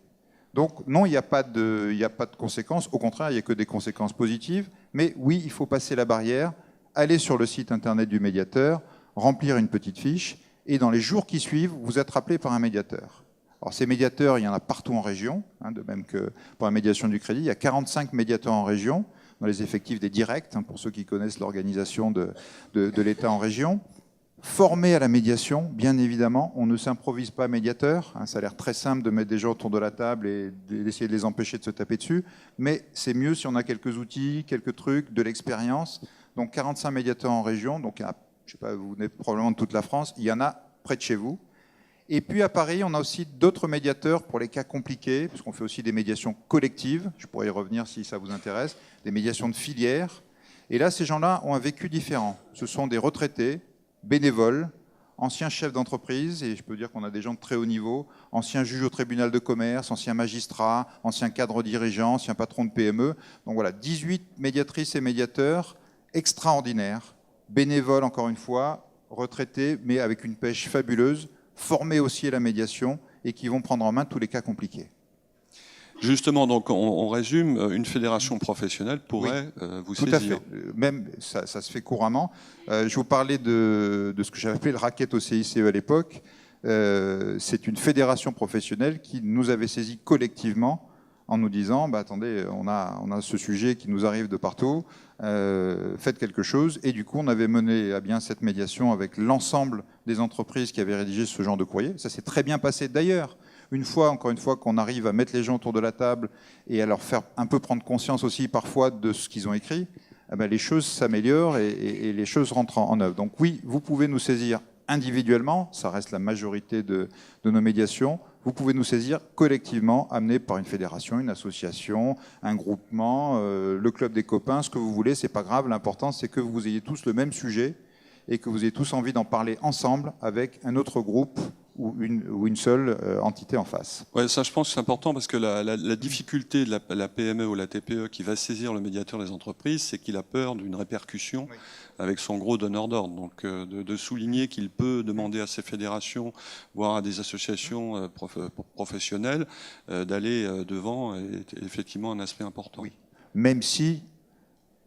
Donc non, il n'y a pas de conséquences. Au contraire, il n'y a que des conséquences positives. Mais oui, il faut passer la barrière, aller sur le site internet du médiateur, remplir une petite fiche et dans les jours qui suivent, vous êtes rappelé par un médiateur. Alors ces médiateurs, il y en a partout en région, de même que pour la médiation du crédit. Il y a 45 médiateurs en région, dans les effectifs des directs, pour ceux qui connaissent l'organisation de l'État en région. Formés à la médiation, bien évidemment, on ne s'improvise pas médiateur. Ça a l'air très simple de mettre des gens autour de la table et d'essayer de les empêcher de se taper dessus. Mais c'est mieux si on a quelques outils, quelques trucs, de l'expérience. Donc 45 médiateurs en région, donc je sais pas, vous venez probablement de toute la France, il y en a près de chez vous. Et puis à Paris, on a aussi d'autres médiateurs pour les cas compliqués, parce qu'on fait aussi des médiations collectives, je pourrais y revenir si ça vous intéresse, des médiations de filière. Et là, ces gens-là ont un vécu différent. Ce sont des retraités, bénévoles, anciens chefs d'entreprise, et je peux dire qu'on a des gens de très haut niveau, anciens juges au tribunal de commerce, anciens magistrats, anciens cadres dirigeants, anciens patrons de PME. Donc voilà, 18 médiatrices et médiateurs extraordinaires, bénévoles encore une fois, retraités, mais avec une pêche fabuleuse, formés aussi à la médiation et qui vont prendre en main tous les cas compliqués. Justement, donc on résume, une fédération professionnelle pourrait vous saisir. Tout à fait. Même ça se fait couramment. Je vous parlais de ce que j'avais appelé le racket au CICE à l'époque. C'est une fédération professionnelle qui nous avait saisi collectivement en nous disant attendez, on a ce sujet qui nous arrive de partout, faites quelque chose. Et du coup, on avait mené à bien cette médiation avec l'ensemble des entreprises qui avaient rédigé ce genre de courrier. Ça s'est très bien passé d'ailleurs. Encore une fois, qu'on arrive à mettre les gens autour de la table et à leur faire un peu prendre conscience aussi parfois de ce qu'ils ont écrit, les choses s'améliorent et les choses rentrent en œuvre. Donc oui, vous pouvez nous saisir individuellement, ça reste la majorité de nos médiations. Vous pouvez nous saisir collectivement, amenés par une fédération, une association, un groupement, le club des copains, ce que vous voulez, c'est pas grave. L'important, c'est que vous ayez tous le même sujet et que vous ayez tous envie d'en parler ensemble avec un autre groupe ou une seule entité en face. Ouais, ça, je pense que c'est important parce que la difficulté de la PME ou la TPE qui va saisir le médiateur des entreprises, c'est qu'il a peur d'une répercussion avec son gros donneur d'ordre. Donc, de souligner qu'il peut demander à ses fédérations, voire à des associations professionnelles, d'aller devant est effectivement un aspect important. Oui. Même si,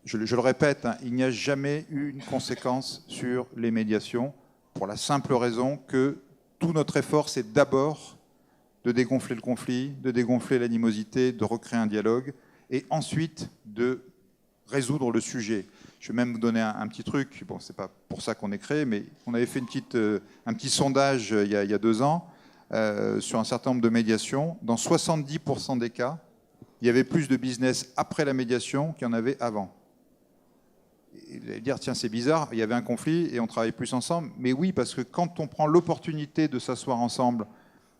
je le répète, il n'y a jamais eu une conséquence sur les médiations pour la simple raison que tout notre effort, c'est d'abord de dégonfler le conflit, de dégonfler l'animosité, de recréer un dialogue, et ensuite de résoudre le sujet. Je vais même vous donner un petit truc. Bon, c'est pas pour ça qu'on est créé, mais on avait fait un petit sondage il y a 2 ans sur un certain nombre de médiations. Dans 70% des cas, il y avait plus de business après la médiation qu'il y en avait avant. Et dire, tiens, c'est bizarre, il y avait un conflit et on travaille plus ensemble. Mais oui, parce que quand on prend l'opportunité de s'asseoir ensemble,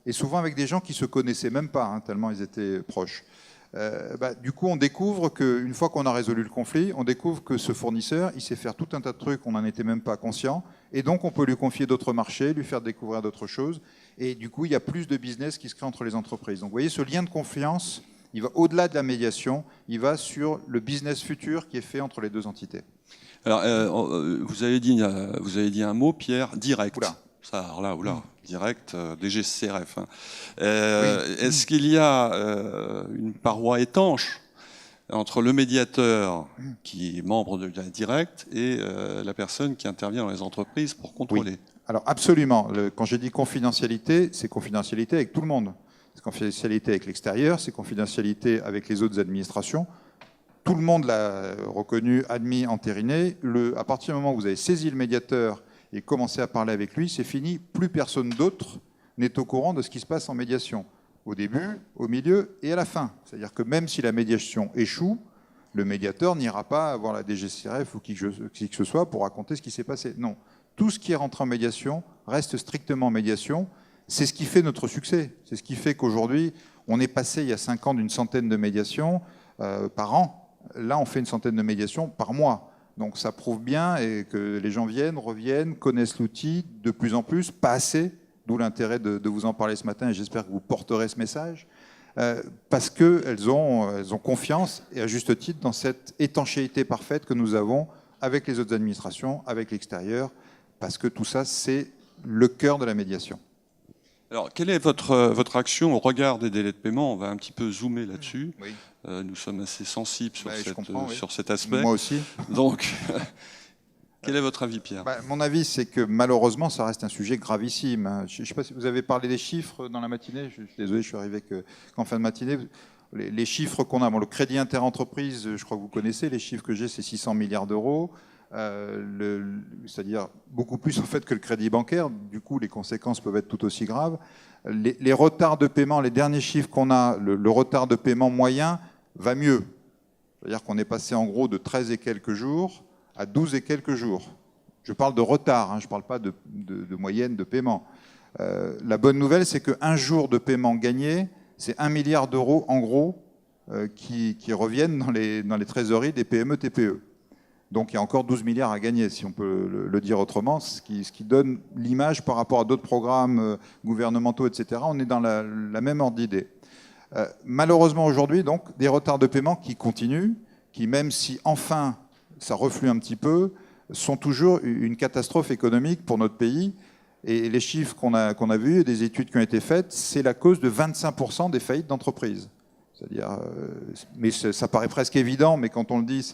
et souvent avec des gens qui ne se connaissaient même pas, tellement ils étaient proches, du coup, on découvre qu'une fois qu'on a résolu le conflit, on découvre que ce fournisseur, il sait faire tout un tas de trucs, on n'en était même pas conscient, et donc on peut lui confier d'autres marchés, lui faire découvrir d'autres choses, et du coup, il y a plus de business qui se crée entre les entreprises. Donc vous voyez, ce lien de confiance, il va au-delà de la médiation, il va sur le business futur qui est fait entre les deux entités. Alors, vous avez dit un mot, Pierre, direct. Oula. Ça, alors là, direct, DGCRF. Oui. Est-ce qu'il y a une paroi étanche entre le médiateur qui est membre de lien direct et la personne qui intervient dans les entreprises pour contrôler. Oui. Alors absolument, quand j'ai dit confidentialité, c'est confidentialité avec tout le monde. C'est confidentialité avec l'extérieur, c'est confidentialité avec les autres administrations. Tout le monde l'a reconnu, admis, entériné. À partir du moment où vous avez saisi le médiateur et commencé à parler avec lui, c'est fini. Plus personne d'autre n'est au courant de ce qui se passe en médiation. Au début, au milieu et à la fin. C'est-à-dire que même si la médiation échoue, le médiateur n'ira pas voir la DGCCRF ou qui que ce soit pour raconter ce qui s'est passé. Non. Tout ce qui est rentré en médiation reste strictement en médiation. C'est ce qui fait notre succès. C'est ce qui fait qu'aujourd'hui, on est passé il y a 5 ans d'une centaine de médiations par an. Là, on fait une centaine de médiations par mois. Donc ça prouve bien et que les gens viennent, reviennent, connaissent l'outil de plus en plus, pas assez, d'où l'intérêt de vous en parler ce matin et j'espère que vous porterez ce message, parce qu'elles ont confiance, et à juste titre, dans cette étanchéité parfaite que nous avons avec les autres administrations, avec l'extérieur, parce que tout ça, c'est le cœur de la médiation. Alors, quelle est votre action au regard des délais de paiement? On va un petit peu zoomer là-dessus. Oui. Nous sommes assez sensibles sur, oui. sur cet aspect. Moi aussi. Donc, quel est votre avis, Pierre? Mon avis, c'est que malheureusement, ça reste un sujet gravissime. Je ne sais pas si vous avez parlé des chiffres dans la matinée. Je suis désolé, je suis arrivé qu'en fin de matinée. Les chiffres qu'on a, le crédit interentreprise, je crois que vous connaissez, les chiffres que j'ai, c'est 600 milliards d'euros. C'est-à-dire beaucoup plus en fait que le crédit bancaire. Du coup, les conséquences peuvent être tout aussi graves. Les retards de paiement, les derniers chiffres qu'on a, le retard de paiement moyen va mieux. C'est-à-dire qu'on est passé en gros de 13 et quelques jours à 12 et quelques jours. Je parle de retard, je ne parle pas de moyenne de paiement. La bonne nouvelle, c'est qu'un jour de paiement gagné, c'est 1 milliard d'euros en gros qui reviennent dans les trésoreries des PME, TPE. Donc il y a encore 12 milliards à gagner, si on peut le dire autrement, ce qui donne l'image par rapport à d'autres programmes gouvernementaux, etc. On est dans la même ordre d'idée. Malheureusement aujourd'hui, donc, des retards de paiement qui continuent, qui même si enfin ça reflue un petit peu, sont toujours une catastrophe économique pour notre pays. Et les chiffres qu'on a vus, et des études qui ont été faites, c'est la cause de 25% des faillites d'entreprises. C'est-à-dire, mais ça paraît presque évident, mais quand on le dit,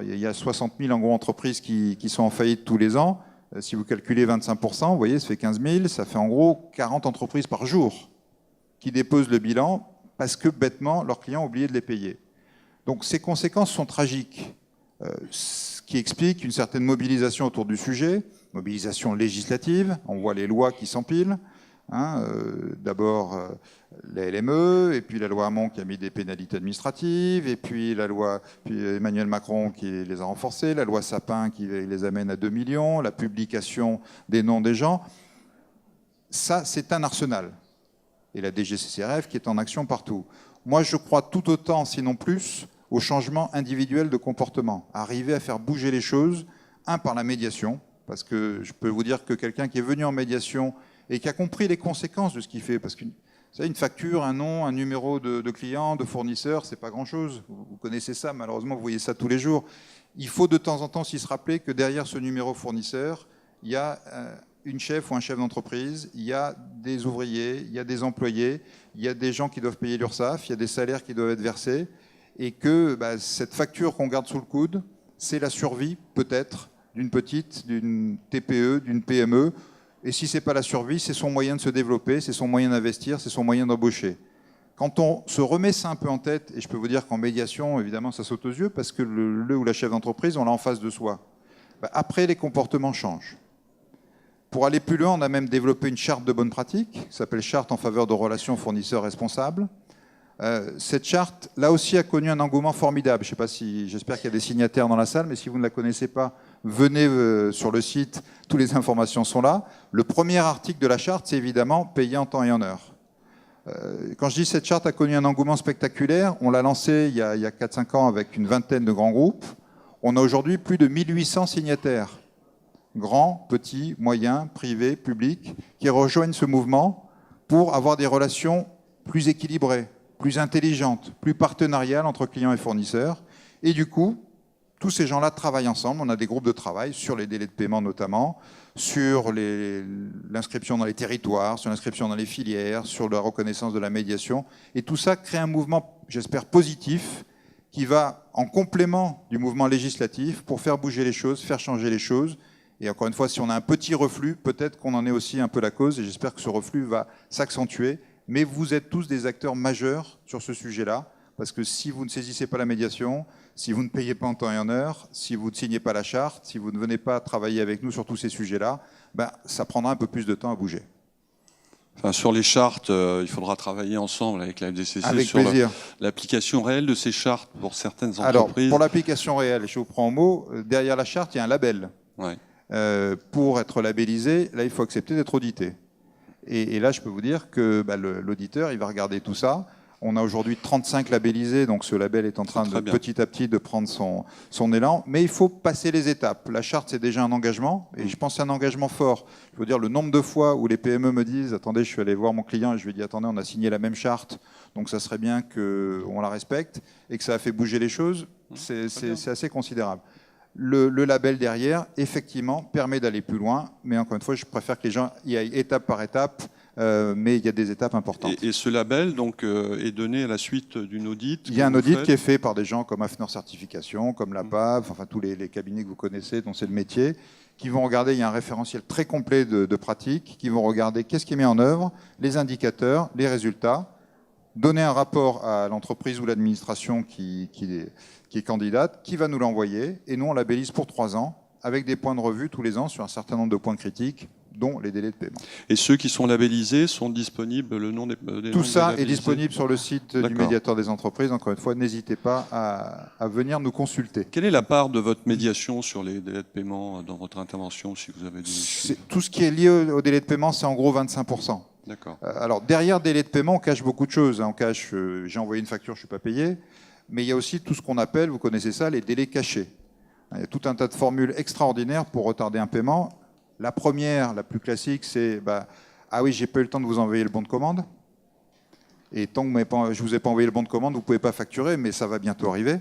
il y a 60 000 en gros entreprises qui sont en faillite tous les ans. Si vous calculez 25%, vous voyez, ça fait 15 000, ça fait en gros 40 entreprises par jour qui déposent le bilan parce que bêtement, leurs clients ont oublié de les payer. Donc ces conséquences sont tragiques, ce qui explique une certaine mobilisation autour du sujet, mobilisation législative, on voit les lois qui s'empilent. D'abord la LME, et puis la loi Hamon qui a mis des pénalités administratives, et puis puis Emmanuel Macron qui les a renforcées, la loi Sapin qui les amène à 2 millions, la publication des noms des gens. Ça, c'est un arsenal. Et la DGCCRF qui est en action partout. Moi, je crois tout autant, sinon plus, au changement individuel de comportement. Arriver à faire bouger les choses, par la médiation, parce que je peux vous dire que quelqu'un qui est venu en médiation et qui a compris les conséquences de ce qu'il fait, parce qu'une facture, un nom, un numéro de client, de fournisseur, c'est pas grand-chose. Vous connaissez ça, malheureusement, vous voyez ça tous les jours. Il faut de temps en temps s'y se rappeler que derrière ce numéro fournisseur, il y a une chef ou un chef d'entreprise, il y a des ouvriers, il y a des employés, il y a des gens qui doivent payer l'URSSAF, il y a des salaires qui doivent être versés, et que cette facture qu'on garde sous le coude, c'est la survie, peut-être, d'une TPE, d'une PME. Et si ce n'est pas la survie, c'est son moyen de se développer, c'est son moyen d'investir, c'est son moyen d'embaucher. Quand on se remet ça un peu en tête, et je peux vous dire qu'en médiation, évidemment, ça saute aux yeux, parce que le ou la chef d'entreprise, on l'a en face de soi. Après, les comportements changent. Pour aller plus loin, on a même développé une charte de bonnes pratiques, qui s'appelle Charte en faveur de relations fournisseurs responsables. Cette charte, là aussi, a connu un engouement formidable. J'espère qu'il y a des signataires dans la salle, mais si vous ne la connaissez pas, venez sur le site, toutes les informations sont là. Le premier article de la charte, c'est évidemment payer en temps et en heure. Quand je dis cette charte a connu un engouement spectaculaire, on l'a lancée il y a 4-5 ans avec une vingtaine de grands groupes. On a aujourd'hui plus de 1800 signataires, grands, petits, moyens, privés, publics, qui rejoignent ce mouvement pour avoir des relations plus équilibrées, plus intelligentes, plus partenariales entre clients et fournisseurs. Et du coup, tous ces gens-là travaillent ensemble. On a des groupes de travail sur les délais de paiement notamment, sur l'inscription dans les territoires, sur l'inscription dans les filières, sur la reconnaissance de la médiation. Et tout ça crée un mouvement, j'espère, positif, qui va en complément du mouvement législatif pour faire bouger les choses, faire changer les choses. Et encore une fois, si on a un petit reflux, peut-être qu'on en est aussi un peu la cause, et j'espère que ce reflux va s'accentuer. Mais vous êtes tous des acteurs majeurs sur ce sujet-là, parce que si vous ne saisissez pas la médiation, si vous ne payez pas en temps et en heure, si vous ne signez pas la charte, si vous ne venez pas travailler avec nous sur tous ces sujets-là, ben, ça prendra un peu plus de temps à bouger. Enfin, sur les chartes, il faudra travailler ensemble avec la FDCC Avec sur plaisir. l'application réelle de ces chartes pour certaines entreprises. Alors, pour l'application réelle, je vous prends en mot, derrière la charte, il y a un label. Ouais. Pour être labellisé, là, il faut accepter d'être audité. Et là, je peux vous dire que bah, l'auditeur, il va regarder tout ça. On a aujourd'hui 35 labellisés, donc ce label est en train de petit à petit de prendre son élan. Mais il faut passer les étapes. La charte, c'est déjà un engagement, et je pense que c'est un engagement fort. Je veux dire, le nombre de fois où les PME me disent « Attendez, je suis allé voir mon client et je lui ai dit « Attendez, on a signé la même charte, donc ça serait bien qu'on la respecte », et que ça a fait bouger les choses, c'est assez considérable. Le label derrière, effectivement, permet d'aller plus loin, mais encore une fois, je préfère que les gens y aillent étape par étape, mais il y a des étapes importantes. Et ce label donc, est donné à la suite d'une audit. Il y a un audit qui est fait par des gens comme Hafner Certification, comme la PAV, enfin tous les cabinets que vous connaissez, dont c'est le métier, qui vont regarder, il y a un référentiel très complet de pratiques, qui vont regarder qu'est-ce qui est mis en œuvre, les indicateurs, les résultats, donner un rapport à l'entreprise ou l'administration qui est candidate, qui va nous l'envoyer, et nous on labellise pour 3 ans, avec des points de revue tous les ans sur un certain nombre de points critiques, dont les délais de paiement. Et ceux qui sont labellisés sont disponibles, le nom des Tout ça est disponible sur le site du médiateur des entreprises. Encore une fois, n'hésitez pas à venir nous consulter. Quelle est la part de votre médiation sur les délais de paiement dans votre intervention, si vous avez dit tout ce qui est lié au délai de paiement, c'est en gros 25%. D'accord. Alors, derrière délai de paiement, on cache beaucoup de choses. On cache, j'ai envoyé une facture, je ne suis pas payé. Mais il y a aussi tout ce qu'on appelle, vous connaissez ça, les délais cachés. Il y a tout un tas de formules extraordinaires pour retarder un paiement. La première, la plus classique, c'est ah oui, j'ai pas eu le temps de vous envoyer le bon de commande. Et tant que je ne vous ai pas envoyé le bon de commande, vous ne pouvez pas facturer, mais ça va bientôt arriver.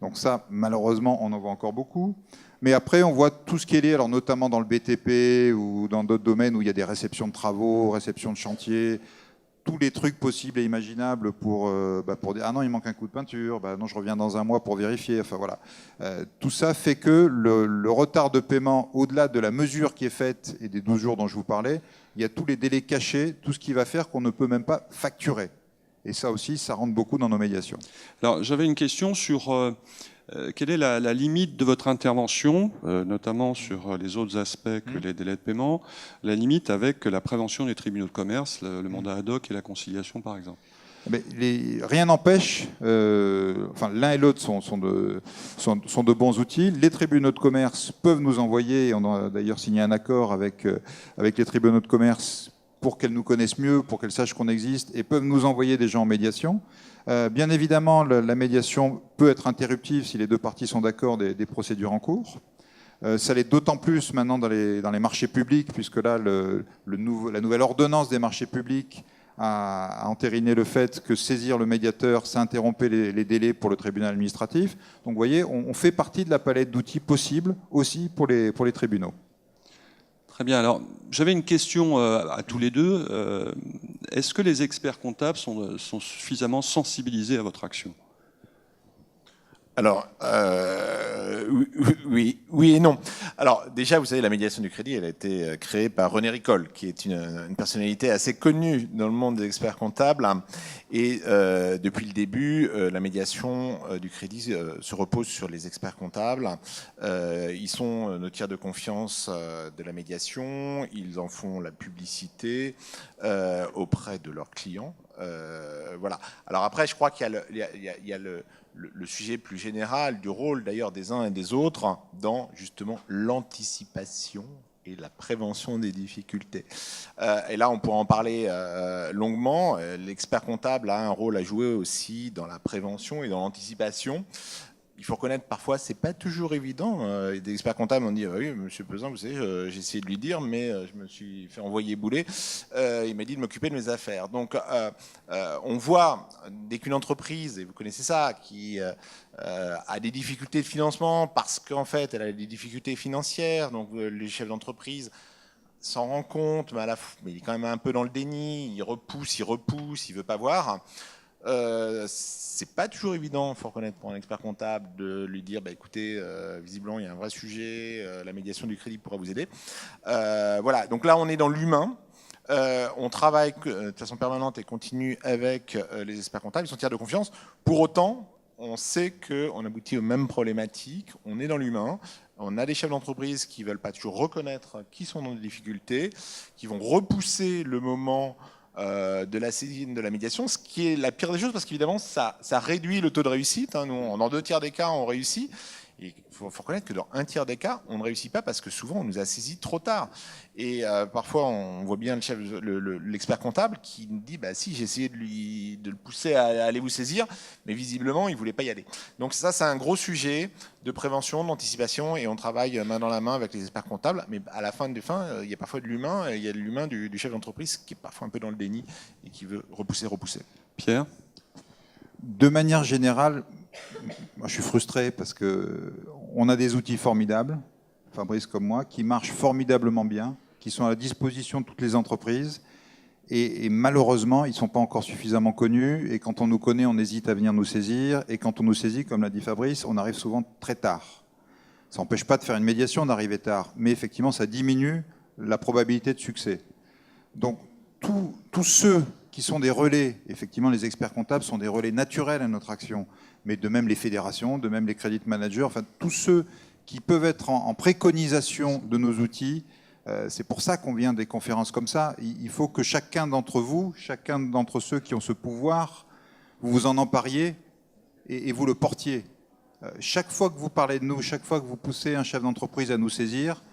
Donc ça, malheureusement, on en voit encore beaucoup. Mais après, on voit tout ce qui est lié, alors notamment dans le BTP ou dans d'autres domaines où il y a des réceptions de travaux, réceptions de chantier, tous les trucs possibles et imaginables pour dire « Ah non, il manque un coup de peinture, non, je reviens dans un mois pour vérifier ». Enfin voilà. Tout ça fait que le retard de paiement, au-delà de la mesure qui est faite et des 12 jours dont je vous parlais, il y a tous les délais cachés, tout ce qui va faire qu'on ne peut même pas facturer. Et ça aussi, ça rentre beaucoup dans nos médiations. Alors, j'avais une question sur quelle est la limite de votre intervention, notamment sur les autres aspects que les délais de paiement, la limite avec la prévention des tribunaux de commerce, le mandat ad hoc et la conciliation, par exemple. Mais rien n'empêche, l'un et l'autre sont de bons outils. Les tribunaux de commerce peuvent nous envoyer, on a d'ailleurs signé un accord avec les tribunaux de commerce pour qu'elles nous connaissent mieux, pour qu'elles sachent qu'on existe, et peuvent nous envoyer des gens en médiation. Bien évidemment, la médiation peut être interruptive si les deux parties sont d'accord des procédures en cours. Ça l'est d'autant plus maintenant dans les marchés publics, puisque là, la nouvelle ordonnance des marchés publics a entériné le fait que saisir le médiateur, ça interrompait les délais pour le tribunal administratif. Donc vous voyez, on fait partie de la palette d'outils possibles aussi pour les tribunaux. Très bien. Alors, j'avais une question à tous les deux. Est-ce que les experts comptables sont suffisamment sensibilisés à votre action ? Alors, oui et non. Alors, déjà, vous savez, la médiation du crédit, elle a été créée par René Ricol, qui est une personnalité assez connue dans le monde des experts comptables. Et depuis le début, la médiation du crédit se repose sur les experts comptables. Ils sont nos tiers de confiance de la médiation. Ils en font la publicité auprès de leurs clients. Voilà. Alors après, je crois qu'il y a le sujet plus général du rôle d'ailleurs des uns et des autres dans justement l'anticipation et la prévention des difficultés. Et là, on pourra en parler longuement. L'expert comptable a un rôle à jouer aussi dans la prévention et dans l'anticipation. Il faut reconnaître, parfois, c'est pas toujours évident. Des experts comptables m'ont dit oui, monsieur Pesan, vous savez, j'ai essayé de lui dire, mais je me suis fait envoyer bouler. Il m'a dit de m'occuper de mes affaires. Donc, on voit, dès qu'une entreprise, et vous connaissez ça, qui a des difficultés de financement parce qu'en fait, elle a des difficultés financières, donc les chefs d'entreprise s'en rendent compte, mais il est quand même un peu dans le déni, il repousse, il veut pas voir. C'est pas toujours évident, il faut reconnaître, pour un expert comptable de lui dire, bah, écoutez, visiblement, il y a un vrai sujet, la médiation du crédit pourra vous aider. Voilà, donc là, on est dans l'humain. On travaille de façon permanente et continue avec les experts comptables, ils sont tiers de confiance. Pour autant, on sait qu'on aboutit aux mêmes problématiques, on est dans l'humain, on a des chefs d'entreprise qui ne veulent pas toujours reconnaître qui sont dans des difficultés, qui vont repousser le moment de la saisine de la médiation, ce qui est la pire des choses parce qu'évidemment ça réduit le taux de réussite. Nous, dans 2 tiers des cas, on réussit. Il faut reconnaître que dans 1 tiers des cas, on ne réussit pas parce que souvent on nous a saisi trop tard. Et parfois, on voit bien l'expert comptable qui nous dit bah, si, j'ai essayé de le pousser à aller vous saisir, mais visiblement, il ne voulait pas y aller. Donc ça, c'est un gros sujet de prévention, d'anticipation, et on travaille main dans la main avec les experts comptables. Mais à la fin des fins, il y a parfois de l'humain, il y a de l'humain du chef d'entreprise qui est parfois un peu dans le déni et qui veut repousser. Pierre ? De manière générale, moi je suis frustré parce qu'on a des outils formidables, Fabrice comme moi, qui marchent formidablement bien, qui sont à la disposition de toutes les entreprises. Et malheureusement, ils ne sont pas encore suffisamment connus. Et quand on nous connaît, on hésite à venir nous saisir. Et quand on nous saisit, comme l'a dit Fabrice, on arrive souvent très tard. Ça n'empêche pas de faire une médiation, d'arriver tard. Mais effectivement, ça diminue la probabilité de succès. Donc, tous ceux qui sont des relais, effectivement, les experts comptables sont des relais naturels à notre action. Mais de même les fédérations, de même les credit managers, enfin, tous ceux qui peuvent être en préconisation de nos outils. C'est pour ça qu'on vient des conférences comme ça. Il faut que chacun d'entre vous, chacun d'entre ceux qui ont ce pouvoir, vous vous en empariez et vous le portiez. Chaque fois que vous parlez de nous, chaque fois que vous poussez un chef d'entreprise à nous saisir,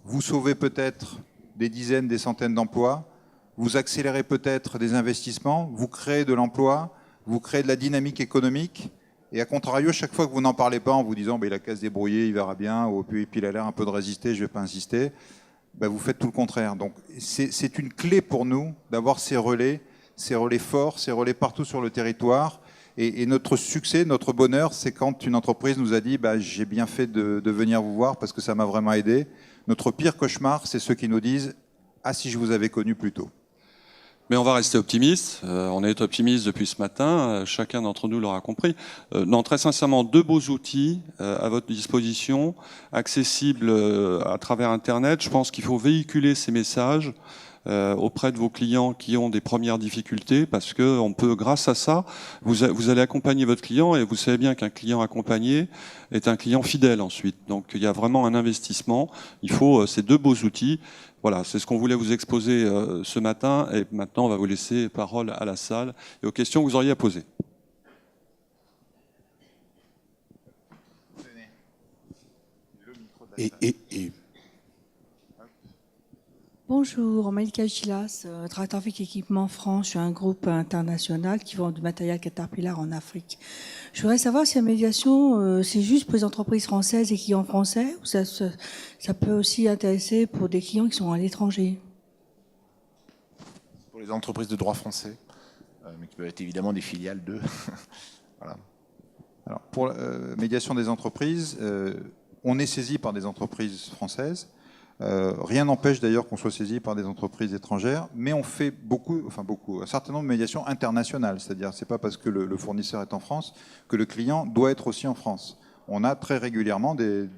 vous sauvez peut-être des dizaines, des centaines d'emplois, vous accélérez peut-être des investissements, vous créez de l'emploi, vous créez de la dynamique économique. Et à contrario, chaque fois que vous n'en parlez pas en vous disant il a qu'à se débrouiller, il verra bien, ou puis il a l'air un peu de résister, je ne vais pas insister, vous faites tout le contraire. Donc c'est une clé pour nous d'avoir ces relais forts, ces relais partout sur le territoire. Et notre succès, notre bonheur, c'est quand une entreprise nous a dit j'ai bien fait de venir vous voir parce que ça m'a vraiment aidé. Notre pire cauchemar, c'est ceux qui nous disent ah si je vous avais connu plus tôt. Mais on va rester optimiste. On est optimiste depuis ce matin. Chacun d'entre nous l'aura compris. Non, très sincèrement, 2 beaux outils à votre disposition, accessibles à travers Internet. Je pense qu'il faut véhiculer ces messages auprès de vos clients qui ont des premières difficultés, parce que on peut, grâce à ça, vous allez accompagner votre client, et vous savez bien qu'un client accompagné est un client fidèle ensuite. Donc il y a vraiment un investissement. Il faut ces 2 beaux outils. Voilà, c'est ce qu'on voulait vous exposer ce matin, et maintenant on va vous laisser parole à la salle et aux questions que vous auriez à poser. Bonjour, Malika Gilas, Tractorvic Équipement France. Je suis un groupe international qui vend du matériel Caterpillar en Afrique. Je voudrais savoir si la médiation, c'est juste pour les entreprises françaises et clients français, ou ça peut aussi intéresser pour des clients qui sont à l'étranger. Pour les entreprises de droit français, mais qui peuvent être évidemment des filiales d'eux. Voilà. Alors, pour la médiation des entreprises, on est saisi par des entreprises françaises. Rien n'empêche d'ailleurs qu'on soit saisi par des entreprises étrangères, mais on fait un certain nombre de médiations internationales. C'est-à-dire, c'est pas parce que le fournisseur est en France que le client doit être aussi en France. On a très régulièrement des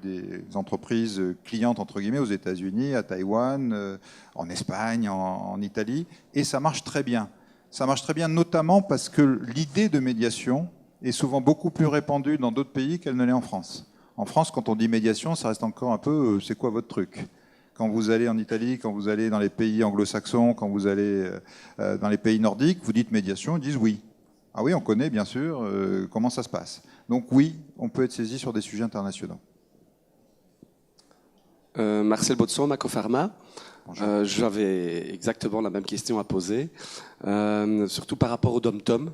entreprises clientes entre guillemets aux États-Unis, à Taïwan, en Espagne, en Italie, et ça marche très bien. Ça marche très bien, notamment parce que l'idée de médiation est souvent beaucoup plus répandue dans d'autres pays qu'elle ne l'est en France. En France, quand on dit médiation, ça reste encore un peu c'est quoi votre truc ? Quand vous allez en Italie, quand vous allez dans les pays anglo-saxons, quand vous allez dans les pays nordiques, vous dites médiation, ils disent oui. Ah oui, on connaît bien sûr comment ça se passe. Donc oui, on peut être saisi sur des sujets internationaux. Marcel Baudson, Macopharma. J'avais exactement la même question à poser, surtout par rapport au Dom-Tom.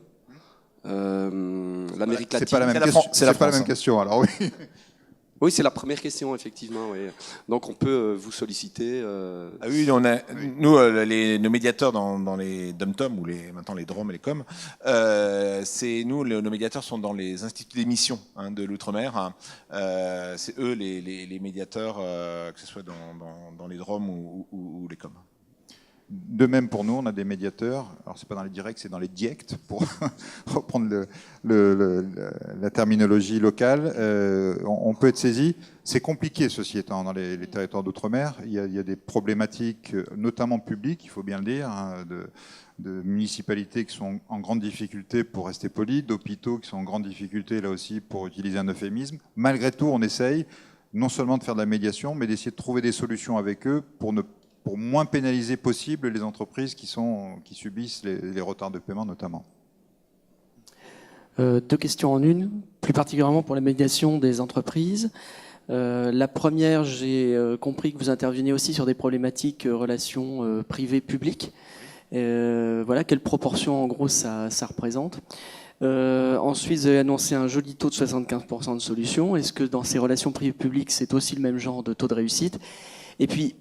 L'Amérique latine. C'est pas la même question. C'est pas la même question. Alors oui. Oui, c'est la première question, effectivement. Oui. Donc, on peut vous solliciter. Ah oui, nos médiateurs dans les dom-tom ou maintenant les DROM et les COM, nos médiateurs sont dans les instituts d'émission de l'outre-mer. C'est eux les médiateurs, que ce soit dans les DROM ou les COM. De même pour nous, on a des médiateurs. Alors, c'est pas dans les directs, c'est dans les diects, pour reprendre la terminologie locale. On peut être saisi. C'est compliqué, ceci étant, dans les territoires d'outre-mer. Il y a des problématiques, notamment publiques, il faut bien le dire, hein, de municipalités qui sont en grande difficulté, pour rester poli, d'hôpitaux qui sont en grande difficulté, là aussi, pour utiliser un euphémisme. Malgré tout, on essaye non seulement de faire de la médiation, mais d'essayer de trouver des solutions avec eux pour moins pénaliser possible les entreprises qui subissent les retards de paiement notamment. Deux questions en une, plus particulièrement pour la médiation des entreprises. La première, j'ai compris que vous interveniez aussi sur des problématiques relations privées-publiques. Voilà, quelle proportion en gros ça représente. Ensuite, vous avez annoncé un joli taux de 75% de solutions. Est-ce que dans ces relations privées-publiques, c'est aussi le même genre de taux de réussite? Et puis,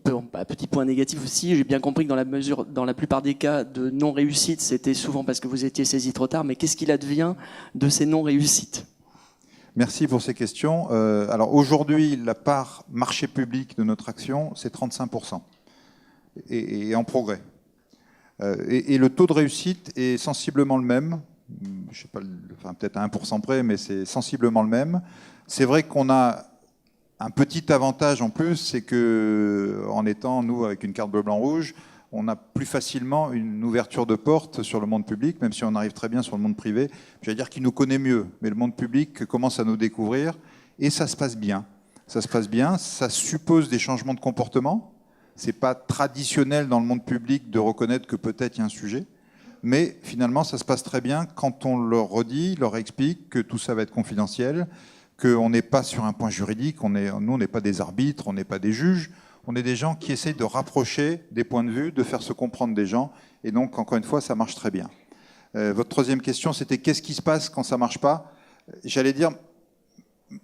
petit point négatif aussi, j'ai bien compris que dans la plupart des cas de non-réussite, c'était souvent parce que vous étiez saisi trop tard. Mais qu'est-ce qu'il advient de ces non-réussites? Merci pour ces questions. Alors aujourd'hui, la part marché public de notre action, c'est 35%, et en progrès. Et le taux de réussite est sensiblement le même. Je sais pas, enfin, peut-être à 1% près, mais c'est sensiblement le même. C'est vrai qu'on a un petit avantage en plus, c'est que en étant, nous, avec une carte bleu, blanc, rouge, on a plus facilement une ouverture de porte sur le monde public, même si on arrive très bien sur le monde privé. J'allais dire qu'il nous connaît mieux, mais le monde public commence à nous découvrir, et ça se passe bien. Ça se passe bien, ça suppose des changements de comportement. C'est pas traditionnel dans le monde public de reconnaître que peut-être il y a un sujet, mais finalement, ça se passe très bien quand on leur redit, leur explique que tout ça va être confidentiel, qu'on n'est pas sur un point juridique, nous, on n'est pas des arbitres, on n'est pas des juges, on est des gens qui essayent de rapprocher des points de vue, de faire se comprendre des gens, et donc, encore une fois, ça marche très bien. Votre troisième question, c'était qu'est-ce qui se passe quand ça ne marche pas? J'allais dire,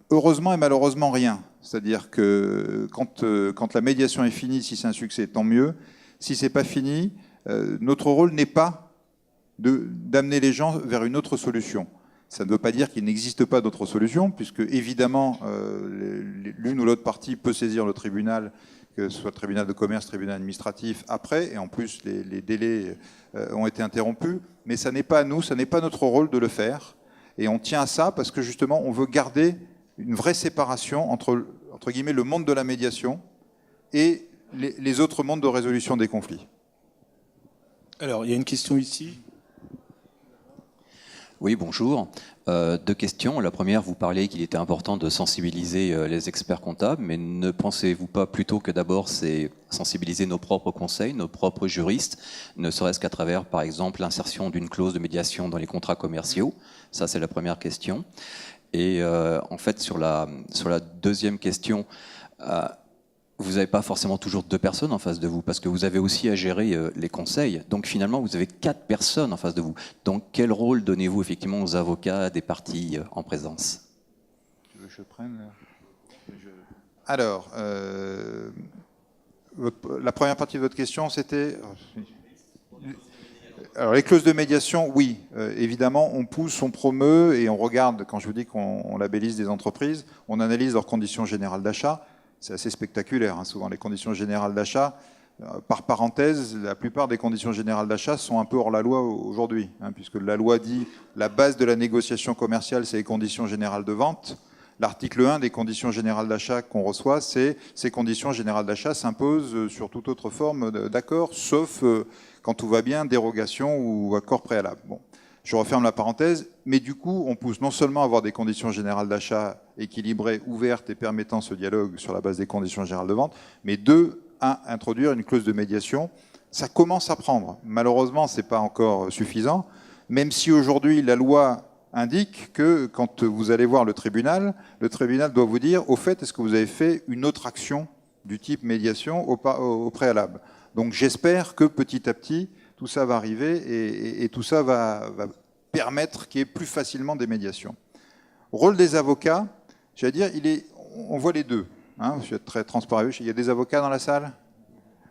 heureusement et malheureusement, rien. C'est-à-dire que quand la médiation est finie, si c'est un succès, tant mieux. Si ce n'est pas fini, notre rôle n'est pas d'amener les gens vers une autre solution. Ça ne veut pas dire qu'il n'existe pas d'autres solutions, puisque évidemment, l'une ou l'autre partie peut saisir le tribunal, que ce soit le tribunal de commerce, tribunal administratif, après, et en plus, les délais ont été interrompus. Mais ça n'est pas à nous, ça n'est pas notre rôle de le faire. Et on tient à ça parce que justement, on veut garder une vraie séparation entre guillemets, le monde de la médiation et les autres mondes de résolution des conflits. Alors, il y a une question ici. Oui, bonjour. Deux questions. La première, vous parlez qu'il était important de sensibiliser les experts comptables, mais ne pensez-vous pas plutôt que d'abord c'est sensibiliser nos propres conseils, nos propres juristes, ne serait-ce qu'à travers, par exemple, l'insertion d'une clause de médiation dans les contrats commerciaux? Ça, c'est la première question. Et en fait, sur la deuxième question, vous n'avez pas forcément toujours deux personnes en face de vous, parce que vous avez aussi à gérer les conseils. Donc finalement, vous avez 4 personnes en face de vous. Donc quel rôle donnez-vous effectivement aux avocats des parties en présence? Tu veux que je prenne Alors, la première partie de votre question, c'était... Alors les clauses de médiation, oui, évidemment, on pousse, on promeut et on regarde, quand je vous dis qu'on labellise des entreprises, on analyse leurs conditions générales d'achat. C'est assez spectaculaire, hein, souvent les conditions générales d'achat. Par parenthèse, la plupart des conditions générales d'achat sont un peu hors la loi aujourd'hui, hein, puisque la loi dit la base de la négociation commerciale, c'est les conditions générales de vente. L'article 1 des conditions générales d'achat qu'on reçoit, c'est ces conditions générales d'achat s'imposent sur toute autre forme d'accord, sauf quand tout va bien, dérogation ou accord préalable. Bon. Je referme la parenthèse, mais du coup, on pousse non seulement à avoir des conditions générales d'achat équilibrées, ouvertes et permettant ce dialogue sur la base des conditions générales de vente, mais à introduire une clause de médiation. Ça commence à prendre. Malheureusement, ce n'est pas encore suffisant, même si aujourd'hui, la loi indique que quand vous allez voir le tribunal doit vous dire, au fait, est-ce que vous avez fait une autre action du type médiation au préalable? Donc j'espère que petit à petit, tout ça va arriver et tout ça va permettre qu'il y ait plus facilement des médiations. Rôle des avocats, j'allais dire, on voit les deux. Hein, je vais être très transparent. Il y a des avocats dans la salle?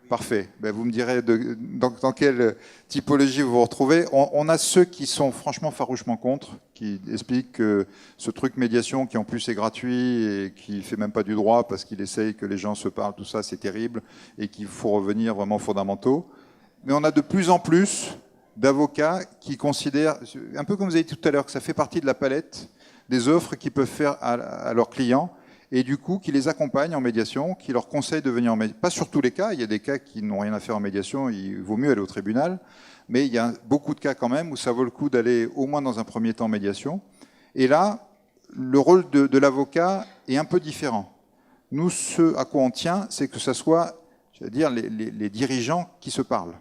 Parfait. Ben, vous me direz dans quelle typologie vous vous retrouvez. On a ceux qui sont franchement farouchement contre, qui expliquent que ce truc médiation, qui en plus est gratuit et qui ne fait même pas du droit parce qu'il essaye que les gens se parlent, tout ça, c'est terrible et qu'il faut revenir vraiment aux fondamentaux. mais on a de plus en plus d'avocats qui considèrent, un peu comme vous avez dit tout à l'heure, que ça fait partie de la palette des offres qu'ils peuvent faire à leurs clients, et du coup qui les accompagnent en médiation, qui leur conseillent de venir en médiation. Pas sur tous les cas, il y a des cas qui n'ont rien à faire en médiation, il vaut mieux aller au tribunal, mais il y a beaucoup de cas quand même où ça vaut le coup d'aller au moins dans un premier temps en médiation. Et là, le rôle de l'avocat est un peu différent. Nous, ce à quoi on tient, c'est que ce soit, je veux dire, les dirigeants qui se parlent.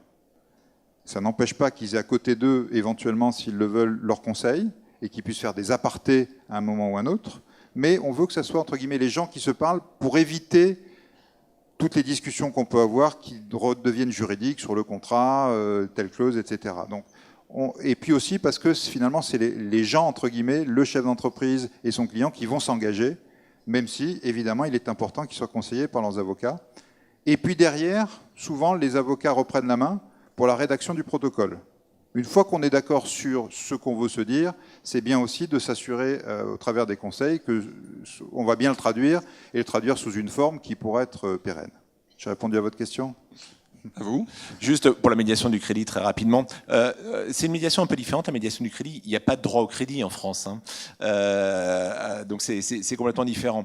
Ça n'empêche pas qu'ils aient à côté d'eux, éventuellement, s'ils le veulent, leurs conseils, et qu'ils puissent faire des apartés à un moment ou un autre. Mais on veut que ce soit, entre guillemets, les gens qui se parlent pour éviter toutes les discussions qu'on peut avoir qui deviennent juridiques sur le contrat, telle clause, etc. Donc, et puis aussi parce que finalement, c'est les gens, entre guillemets, le chef d'entreprise et son client qui vont s'engager, même si, évidemment, il est important qu'ils soient conseillés par leurs avocats. Et puis derrière, souvent, les avocats reprennent la main pour la rédaction du protocole. Une fois qu'on est d'accord sur ce qu'on veut se dire, c'est bien aussi de s'assurer au travers des conseils qu'on va bien le traduire et le traduire sous une forme qui pourrait être pérenne. J'ai répondu à votre question ? À vous. Juste pour la médiation du crédit, très rapidement. C'est une médiation un peu différente, la médiation du crédit. Il n'y a pas de droit au crédit en France. Hein. Donc c'est complètement différent.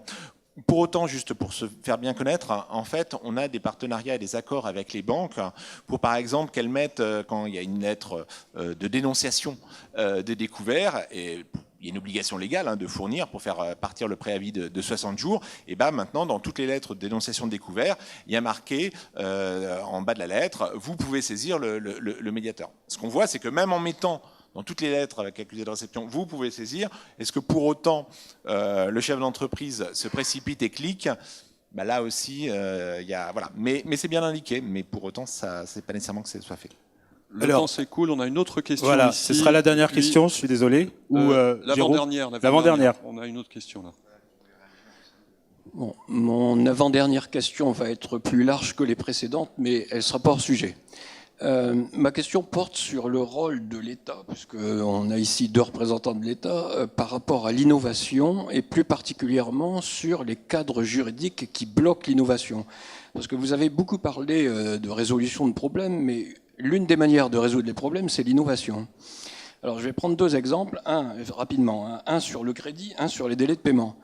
Pour autant, juste pour se faire bien connaître, en fait, on a des partenariats et des accords avec les banques pour, par exemple, qu'elles mettent, quand il y a une lettre de dénonciation des découverts, et il y a une obligation légale de fournir pour faire partir le préavis de 60 jours, et bien maintenant, dans toutes les lettres de dénonciation de découvert, il y a marqué en bas de la lettre, vous pouvez saisir le médiateur. Ce qu'on voit, c'est que même en mettant dans toutes les lettres avec accusé de réception, vous pouvez saisir. Est-ce que pour autant, le chef d'entreprise se précipite et clique ? Bah là aussi, il y a, voilà. Mais c'est bien indiqué, mais pour autant, c'est pas nécessairement que ça soit fait. Le temps s'écoule, on a une autre question Voilà, ici. ce sera la dernière question, je suis désolé. L'avant-dernière. L'avant-dernière. On a une autre question là. Bon, mon avant-dernière question va être plus large que les précédentes, mais elle sera pas hors sujet. Ma question porte sur le rôle de l'État, puisqu'on a ici 2 représentants de l'État, par rapport à l'innovation et plus particulièrement sur les cadres juridiques qui bloquent l'innovation. Parce que vous avez beaucoup parlé de résolution de problèmes, mais l'une des manières de résoudre les problèmes, c'est l'innovation. Alors je vais prendre 2 exemples, rapidement, un sur le crédit, un sur les délais de paiement.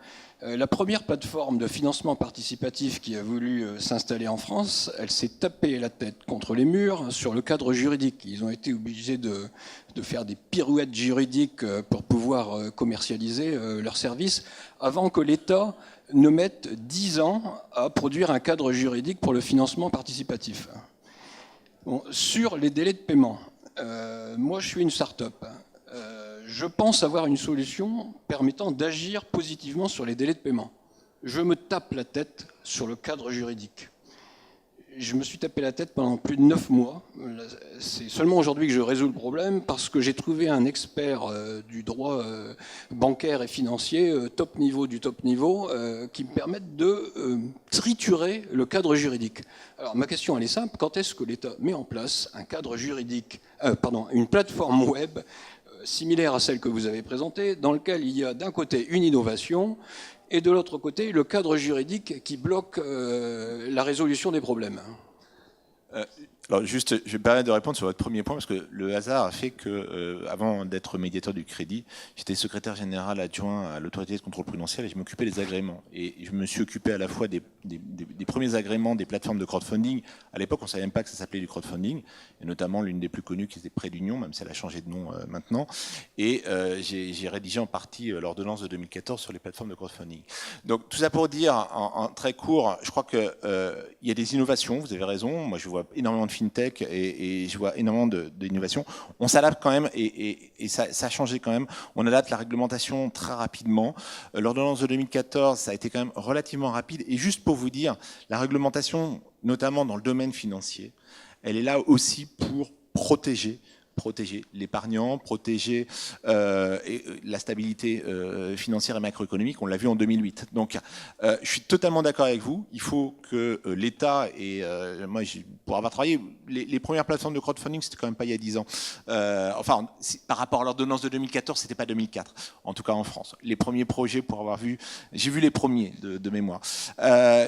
La première plateforme de financement participatif qui a voulu s'installer en France, elle s'est tapée la tête contre les murs sur le cadre juridique. Ils ont été obligés de faire des pirouettes juridiques pour pouvoir commercialiser leurs services avant que l'État ne mette 10 ans à produire un cadre juridique pour le financement participatif. Bon, sur les délais de paiement, moi je suis une start-up. Je pense avoir une solution permettant d'agir positivement sur les délais de paiement. Je me tape la tête sur le cadre juridique. Je me suis tapé la tête pendant plus de 9 mois. C'est seulement aujourd'hui que je résous le problème parce que j'ai trouvé un expert du droit bancaire et financier, top niveau du top niveau, qui me permettent de triturer le cadre juridique. Alors ma question elle est simple, quand est-ce que l'État met en place un cadre juridique, une plateforme web similaire à celle que vous avez présentée, dans lequel il y a d'un côté une innovation et de l'autre côté le cadre juridique qui bloque la résolution des problèmes. Alors juste, je vais me permettre de répondre sur votre premier point, parce que le hasard a fait que, avant d'être médiateur du crédit, j'étais secrétaire général adjoint à l'autorité de contrôle prudentiel et je m'occupais des agréments. Et je me suis occupé à la fois des premiers agréments des plateformes de crowdfunding. À l'époque, on ne savait même pas que ça s'appelait du crowdfunding, et notamment l'une des plus connues qui était Prêt d'Union, même si elle a changé de nom maintenant. Et j'ai rédigé en partie l'ordonnance de 2014 sur les plateformes de crowdfunding. Donc tout ça pour dire, en très court, je crois qu'il y a des innovations, vous avez raison, moi je vois énormément de fintech et je vois énormément d'innovations. On s'adapte quand même et ça a changé quand même. On adapte la réglementation très rapidement. L'ordonnance de 2014, ça a été quand même relativement rapide. Et juste pour vous dire, la réglementation, notamment dans le domaine financier, elle est là aussi pour protéger protéger l'épargnant, protéger la stabilité financière et macroéconomique. On l'a vu en 2008. Donc, je suis totalement d'accord avec vous. Il faut que l'État, et moi, pour avoir travaillé, les premières plateformes de crowdfunding, c'était quand même pas il y a 10 ans. Enfin, par rapport à l'ordonnance de 2014, c'était pas 2004, en tout cas en France. Les premiers projets, pour avoir vu, j'ai vu les premiers de mémoire.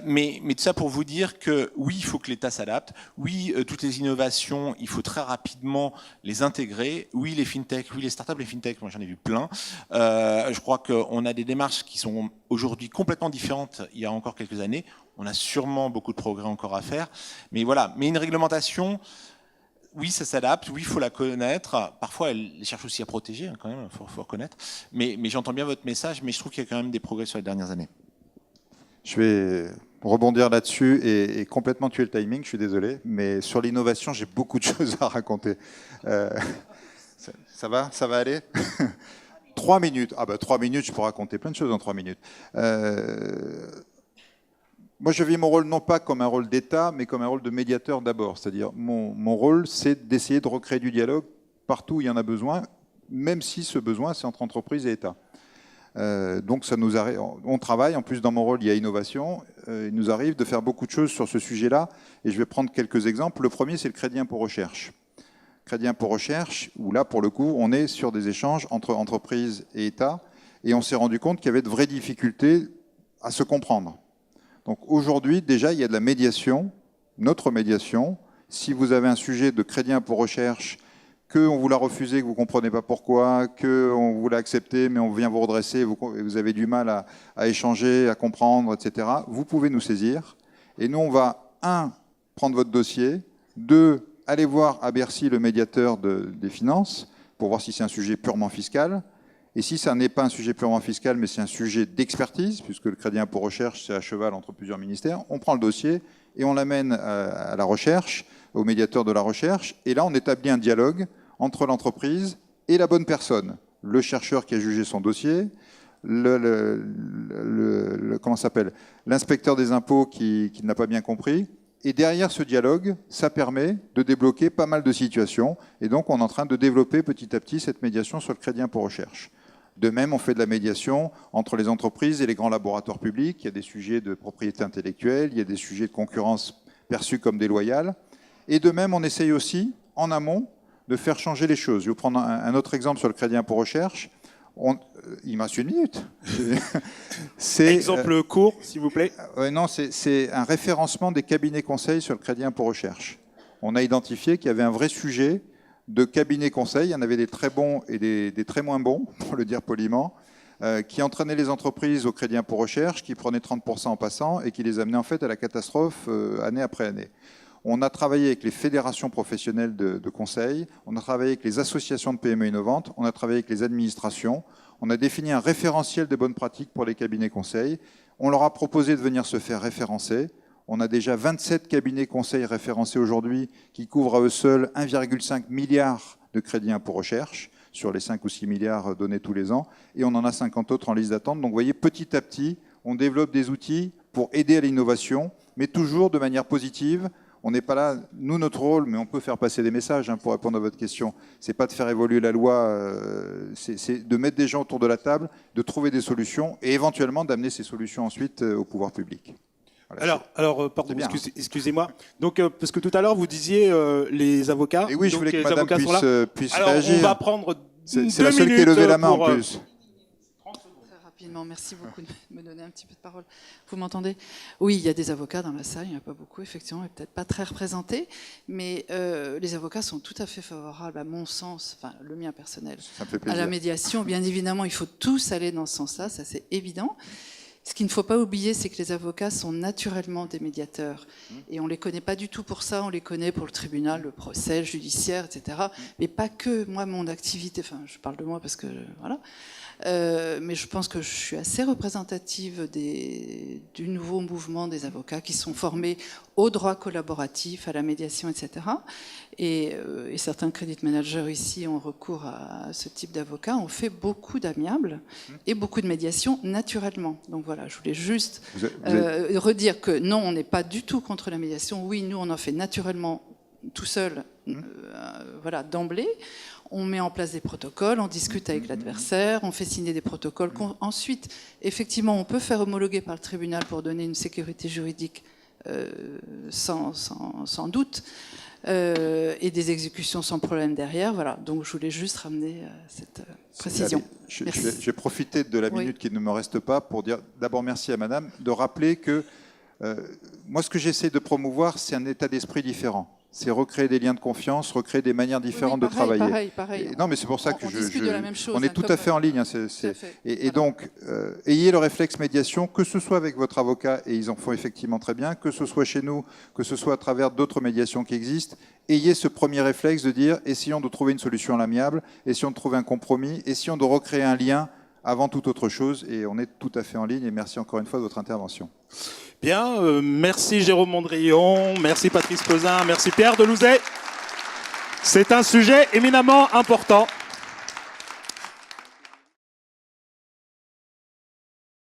Mais tout ça pour vous dire que oui, il faut que l'État s'adapte. Oui, toutes les innovations, il faut très rapidement les intégrer. Oui, les fintech, oui, les startups, les fintech, moi j'en ai vu plein. Je crois qu'on a des démarches qui sont aujourd'hui complètement différentes il y a encore quelques années. On a sûrement beaucoup de progrès encore à faire. Mais voilà, mais une réglementation, oui, ça s'adapte, oui, il faut la connaître. Parfois, elle cherche aussi à protéger, hein, quand même, il faut reconnaître. Mais j'entends bien votre message, mais je trouve qu'il y a quand même des progrès sur les dernières années. Je vais rebondir là-dessus et complètement tuer le timing, je suis désolé, mais sur l'innovation, j'ai beaucoup de choses à raconter. Ça va aller 3 minutes. Ah bah 3 minutes, je peux raconter plein de choses en 3 minutes. Moi, je vis mon rôle non pas comme un rôle d'État, mais comme un rôle de médiateur d'abord. C'est-à-dire, mon rôle, c'est d'essayer de recréer du dialogue partout où il y en a besoin, même si ce besoin, c'est entre entreprises et État. Donc, ça nous arrive, on travaille, en plus dans mon rôle, il y a innovation. Il nous arrive de faire beaucoup de choses sur ce sujet-là. Et je vais prendre quelques exemples. Le premier, c'est le crédit impôt recherche. Crédit impôt recherche, où là, pour le coup, on est sur des échanges entre entreprises et État. Et on s'est rendu compte qu'il y avait de vraies difficultés à se comprendre. Donc aujourd'hui, déjà, il y a de la médiation, notre médiation. Si vous avez un sujet de crédit impôt recherche, qu'on vous l'a refusé, que vous ne comprenez pas pourquoi, qu'on vous l'a accepté, mais on vient vous redresser, vous avez du mal à échanger, à comprendre, etc., vous pouvez nous saisir. Et nous, on va, 1, prendre votre dossier, 2, aller voir à Bercy le médiateur des finances, pour voir si c'est un sujet purement fiscal. Et si ça n'est pas un sujet purement fiscal, mais c'est un sujet d'expertise, puisque le crédit impôt recherche, c'est à cheval entre plusieurs ministères, on prend le dossier et on l'amène à la recherche, au médiateur de la recherche. Et là, on établit un dialogue entre l'entreprise et la bonne personne. Le chercheur qui a jugé son dossier, comment s'appelle, l'inspecteur des impôts qui n'a pas bien compris. Et derrière ce dialogue, ça permet de débloquer pas mal de situations. Et donc, on est en train de développer petit à petit cette médiation sur le crédit impôt recherche. De même, on fait de la médiation entre les entreprises et les grands laboratoires publics. Il y a des sujets de propriété intellectuelle, il y a des sujets de concurrence perçus comme déloyales. Et de même, on essaye aussi, en amont, de faire changer les choses. Je vais vous prendre un autre exemple sur le crédit impôt recherche. Il me reste 1 minute. Exemple court, s'il vous plaît. Non, c'est un référencement des cabinets conseils sur le crédit impôt recherche. On a identifié qu'il y avait un vrai sujet de cabinets conseils. Il y en avait des très bons et des très moins bons, pour le dire poliment, qui entraînaient les entreprises au crédit impôt recherche, qui prenaient 30% en passant et qui les amenaient en fait à la catastrophe année après année. On a travaillé avec les fédérations professionnelles de conseil, on a travaillé avec les associations de PME innovantes, on a travaillé avec les administrations, on a défini un référentiel des bonnes pratiques pour les cabinets conseils. On leur a proposé de venir se faire référencer. On a déjà 27 cabinets conseils référencés aujourd'hui qui couvrent à eux seuls 1,5 milliard de crédits impôt recherche sur les 5 ou 6 milliards donnés tous les ans. Et on en a 50 autres en liste d'attente. Donc vous voyez, petit à petit, on développe des outils pour aider à l'innovation, mais toujours de manière positive. On n'est pas là, nous, notre rôle, mais on peut faire passer des messages pour répondre à votre question. C'est pas de faire évoluer la loi, c'est de mettre des gens autour de la table, de trouver des solutions et éventuellement d'amener ces solutions ensuite au pouvoir public. Voilà, Pardon, excusez-moi. Donc, parce que tout à l'heure, vous disiez les avocats. Et oui, je voulais que madame puisse alors, réagir. On va prendre 2 minutes. C'est la seule qui a levé la main en plus. Rapidement, merci beaucoup de me donner un petit peu de parole. Vous m'entendez? Oui, il y a des avocats dans la salle, il n'y en a pas beaucoup, effectivement, et peut-être pas très représentés, mais les avocats sont tout à fait favorables, à mon sens, enfin le mien personnel, à la médiation. Bien évidemment, il faut tous aller dans ce sens-là, ça c'est évident. Ce qu'il ne faut pas oublier, c'est que les avocats sont naturellement des médiateurs. Et on ne les connaît pas du tout pour ça, on les connaît pour le tribunal, le procès, le judiciaire, etc. Mais pas que. Moi, mon activité, enfin, je parle de moi parce que, voilà. Mais je pense que je suis assez représentative du nouveau mouvement des avocats qui sont formés au droit collaboratif, à la médiation, etc. Et certains credit managers ici ont recours à ce type d'avocats. On fait beaucoup d'amiables et beaucoup de médiation naturellement. Donc voilà, je voulais juste redire que non, on n'est pas du tout contre la médiation. Oui, nous, on en fait naturellement tout seul. voilà, d'emblée. On met en place des protocoles, on discute avec l'adversaire, on fait signer des protocoles. Ensuite, effectivement, on peut faire homologuer par le tribunal pour donner une sécurité juridique sans doute, et des exécutions sans problème derrière. Voilà. Donc je voulais juste ramener cette précision. Je vais profiter de la minute qui ne me reste pas pour dire d'abord merci à Madame, de rappeler que moi ce que j'essaie de promouvoir, c'est un état d'esprit différent. C'est recréer des liens de confiance, recréer des manières différentes de travailler. Pareil. Non, mais c'est pour ça que discute de la même chose, on est tout à fait en ligne. Et donc, ayez le réflexe médiation, que ce soit avec votre avocat, et ils en font effectivement très bien, que ce soit chez nous, que ce soit à travers d'autres médiations qui existent. Ayez ce premier réflexe de dire, essayons de trouver une solution à l'amiable, essayons de trouver un compromis, essayons de recréer un lien avant toute autre chose. Et on est tout à fait en ligne. Et merci encore une fois de votre intervention. Bien, merci Jérôme Mondrian, merci Patrice Peuzin, merci Pierre Delouzet. C'est un sujet éminemment important.